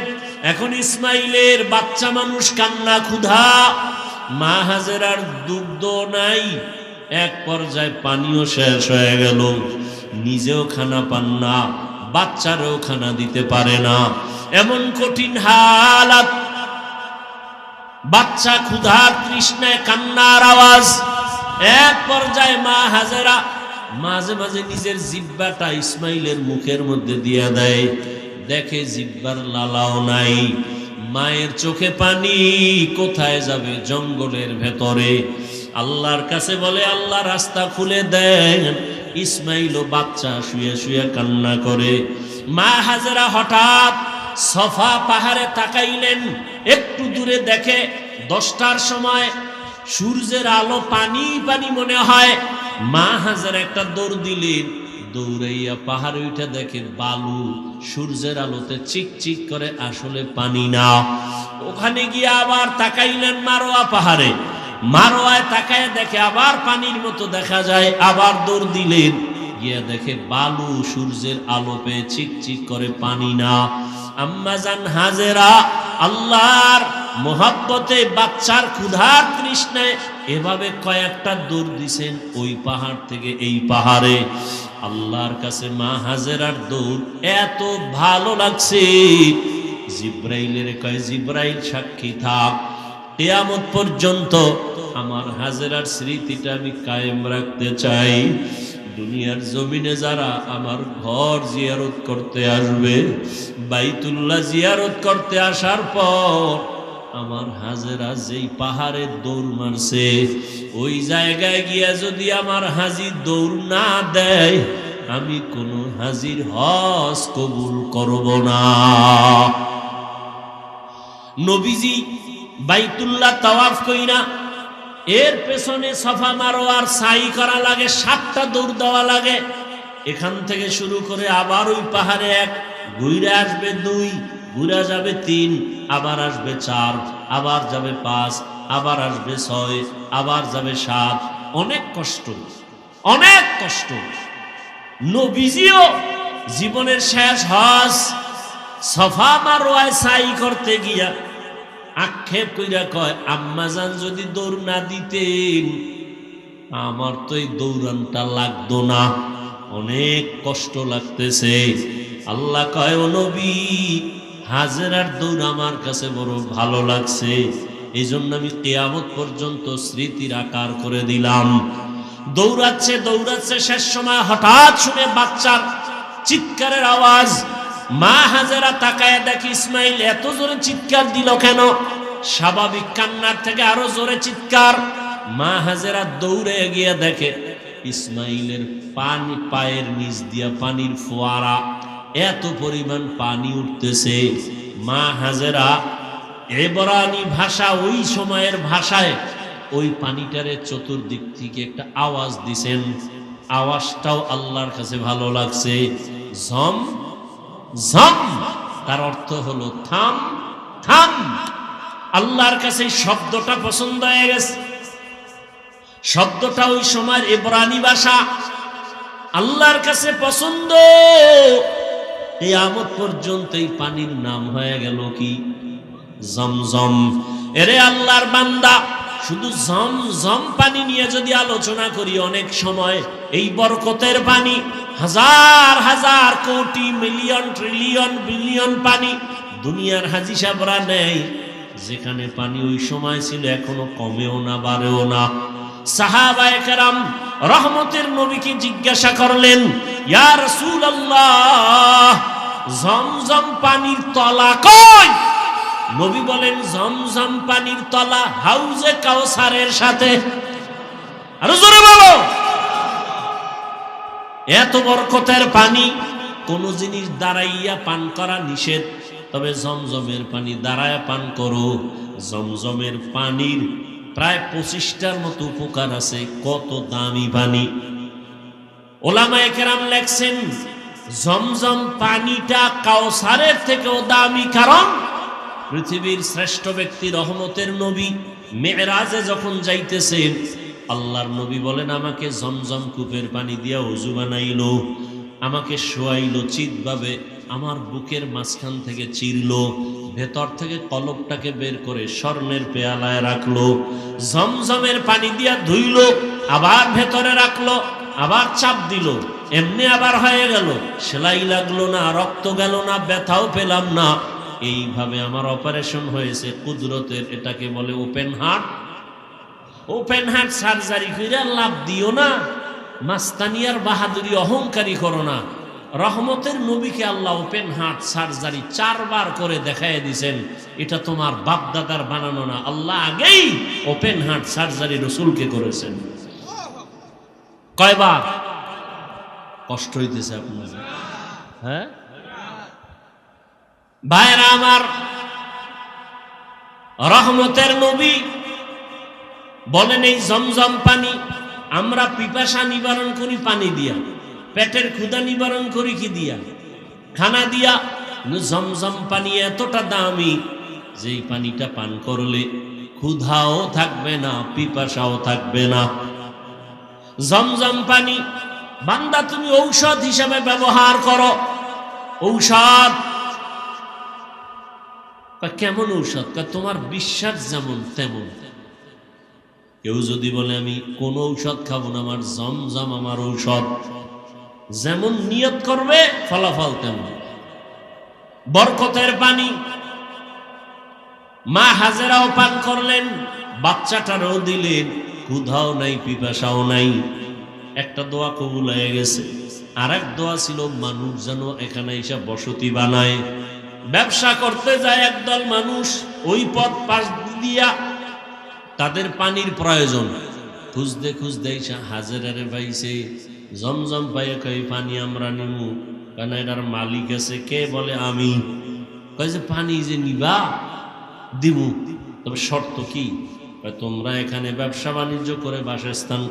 এখন ইসমাইলের বাচ্চা মানুষ কান্না ক্ষুধা, মা হাজেরার দুগ্ধ নাই, এক পর্যায়ে পানিও শেষ হয়ে গেল, নিজেও খানা পান না, বাচ্চারও খানা দিতে পারে না, এমন কঠিন হালাত। বাচ্চা ক্ষুধার তৃষ্ণায় কান্নার আওয়াজ। এক পর্যায়ে মা হাজেরা মাঝে মাঝে নিজের জিহ্বাটা ইসমাইলের মুখের মধ্যে দিয়ে দেয়, দেখে জিহ্বার লালাও নাই। মায়ের চোখে পানি, কোথায় যাবে? জঙ্গলের ভেতরে। আল্লাহর কাছে বলে, আল্লাহ রাস্তা খুলে দেন। ইসমাইল ও বাচ্চা শুয়ে শুয়ে কান্না করে। মা হাজেরা হঠাৎ সফা পাহাড়ে তাকাইলেন, একটু দূরে দেখে 10টার সময় সূর্যের আলো পানি পানি মনে হয়। মা হাজেরা একটা দৌড় দিলেন, দৌড়াইয়া পাহাড়ে উঠে দেখে বালু, সূর্যের আলোতে চিকচিক করে, আসলে পানি না। ওখানে গিয়ে আবার তাকাইলেন মারোয়া পাহাড়ে, মারোয়ায় তাকায় দেখে আবার পানির মতো দেখা যায়, আবার দৌড় দিলেন, গিয়া দেখে বালু, সূর্যের আলো পেয়ে চিকচিক করে, পানি না। আম্মাজান হাজেরা আল্লাহর মোহাব্বতে, বাচ্চার ক্ষুধার তৃষ্ণায় এভাবে কয়েকটা দৌড় দিছেন, ওই পাহাড় থেকে এই পাহাড়ে। আল্লাহর কাছে মা হাজেরার দৌড় এত ভালো লাগছে, জিব্রাইলের কয়, জিব্রাইল সাক্ষী থাক, কিয়ামত পর্যন্ত আমার হাজেরার স্মৃতিটা আমি কায়েম রাখতে চাই। দুনিয়ার জমিনে যারা আমার ঘর জিয়ারত করতে আসবে, বাইতুল্লাহ জিয়ারত করতে আসার পর আমার হাজেরা যেই পাহাড়ে দৌড় মারছে, ওই জায়গায় গিয়া যদি আমার হাজি দৌড় না দেয়, আমি কোনো হাজির হজ কবুল করব না। নবীজি বাইতুল্লাহ তাওয়াফ কইরা এর পেছনে সফা মারোয়ার সাই করা লাগে, 7টা দৌড় দেওয়া লাগে। এখান থেকে শুরু করে আবার ওই পাহাড়ে 1, ঘুরে আসবে 2, ঘুরে যাবে 3, আবার আসবে 4, আবার যাবে 5, আবার আসবে 6, আবার যাবে 7। অনেক কষ্ট, অনেক কষ্ট। নবীজিও জীবনের শেষ হজ সফা মারোয়ায় সাই করতে গিয়া আক্ষেপ কইরা কয়, আম্মাজান যদি দৌড় না দিতেন, আমার তো এই দৌড়ানটা লাগতো না, অনেক কষ্ট লাগতেছে। আল্লাহ কয়, ও নবী, হাজেরার দৌড় আমার কাছে বড় ভালো লাগছে, এই জন্য আমি কিয়ামত পর্যন্ত স্মৃতির আকার করে দিলাম। দৌড়াচ্ছে দৌড়াচ্ছে, শেষ সময় হঠাৎ শুনে বাচ্চার চিৎকারের আওয়াজ। মা হাজেরা তাকায় দেখি ইসমাইল এত জোরে চিৎকার দিল কেন? স্বাভাবিক কান্নার থেকে আরো জোরে চিৎকার। মা হাজেরা দৌড়ে গিয়ে দেখে ইসমাইলের পানি পায়ের নিচ দিয়া পানির ফোয়ারা, এত পরিমাণ পানি উঠতেছে। মা হাজেরা এবরানি ভাষা, ওই সময়ের ভাষায় ওই পানিটারে চতুর্দিক থেকে একটা আওয়াজ দিছেন। আওয়াজটাও আল্লাহর কাছে ভালো লাগছে, ঝম ঝম, তার অর্থ হলো থাম থাম। আল্লাহর কাছে শব্দটা পছন্দ হয়ে গেছে। শব্দটা ওই সময়ের ইব্রানি ভাষা, আল্লাহর কাছে পছন্দ। কিয়ামত পর্যন্ত এই পানির নাম হয়ে গেল কি? জমজম। এরে আল্লাহর বান্দা, শুধু জমজম পানি নিয়ে যদি আলোচনা করি, অনেক সময় এই বরকতের পানি হাজার হাজার কোটি মিলিয়ন ট্রিলিয়ন বিলিয়ন পানি দুনিয়ার হাজি সাহেবরা নেই। যেখানে পানি ওই সময় ছিল এখনো কমেও না বাড়েও না। সাহাবায়ে কেরাম রহমতের নবীকে জিজ্ঞাসা করলেন, ইয়া রাসূলুল্লাহ, জমজম পানির তলা কই? নবী বলেন, জমজম পানির তলা হাউজে কাউসারের সাথে। আরো জোরে বলো। এত বরকতের পানি কোন জিনিস দাঁড়াইয়া পান করা নিষেধ, তবে জমজমের পানি দাঁড়ায় পান করো। জমজমের পানির প্রায় 25টার মতো উপকার আছে। কত দামি পানি! ওলামায়ে কেরাম লেখছেন, জমজম পানিটা কাউসারের থেকেও দামি। কারণ পৃথিবীর শ্রেষ্ঠ ব্যক্তি রহমতের নবী মেরাজে যখন যাইতেছেন, আল্লাহর নবী বলেন, আমাকে জমজম কূপের পানি দিয়া ওযু বানাইলো, আমাকে শোয়াইলো চিৎভাবে, আমার বুকের মাঝখান থেকে চিরলো, ভেতর থেকে কলবটাকে বের করে স্বর্ণের পেয়ালায় রাখলো, জমজমের পানি দিয়া ধুইলো, আবার ভেতরে রাখলো, আবার চাপ দিল, এমনি আবার হয়ে গেল, সেলাই লাগলো না, রক্ত গেল না, ব্যথাও পেলাম না। এইভাবে আমার অপারেশন হয়েছে কুদরতের। এটাকে বলে open heart. Open heart surgery করে লাভ দিও না, মাস্তানিয়ার বাহাদুরি অহংকারী করো না। রহমতের নবীকে আল্লাহ ওপেন হার্ট সার্জারি 4 বার করে দেখায় দিয়েছেন। এটা তোমার বাপ দাদার বানানো না, আল্লাহ আগেই ওপেন হার্ট সার্জারি রসুলকে করেছেন। কয়বার? কষ্ট হইতেছে আপনার? হ্যাঁ ভাইরা আমার, রহমতের নবী বলেন, এই জমজম পানি আমরা পিপাসা নিবারণ করি পানি দিয়া, পেটের ক্ষুধা নিবারণ করি কি দিয়া? খানা দিয়া। জমজম পানি এতটা দামি যে এই পানিটা পান করলে ক্ষুধাও থাকবে না, পিপাসাও থাকবে না। জমজম পানি বান্দা তুমি ঔষধ হিসাবে ব্যবহার করো। ঔষধ কেমন ঔষধ? তোমার বিশ্বাস যেমন তেমন। কেউ যদি বলে আমি কোন ঔষধ খাবো না, আমার জমজম আমার ঔষধ, যেমন নিয়ত করবে ফলাফল তেমন। বরকতের পানি মা হাজেরাও পান করলেন, বাচ্চাটারও দিলেন, ক্ষুধাও নাই, পিপাসাও নাই। একটা দোয়া কবুল হয়ে গেছে। আর এক দোয়া ছিল, মানুষ যেন এখানে এসে বসতি বানায়। ব্যবসা করতে যায় একদল মানুষ, ওই পথ পাশ দিয়া তাদের পানির প্রয়োজন। খুঁজতে খুঁজতে হাজেরারে পাইছে, জমজম পাইয়া কই পানি আমরা নিমু, কারণ এটার মালিক আছে। কে? বলে আমি। কয় যে পানি যে নিবা দিমু, তবে শর্ত কি? তোমরা এখানে ব্যবসা বাণিজ্য করে বাসস্থান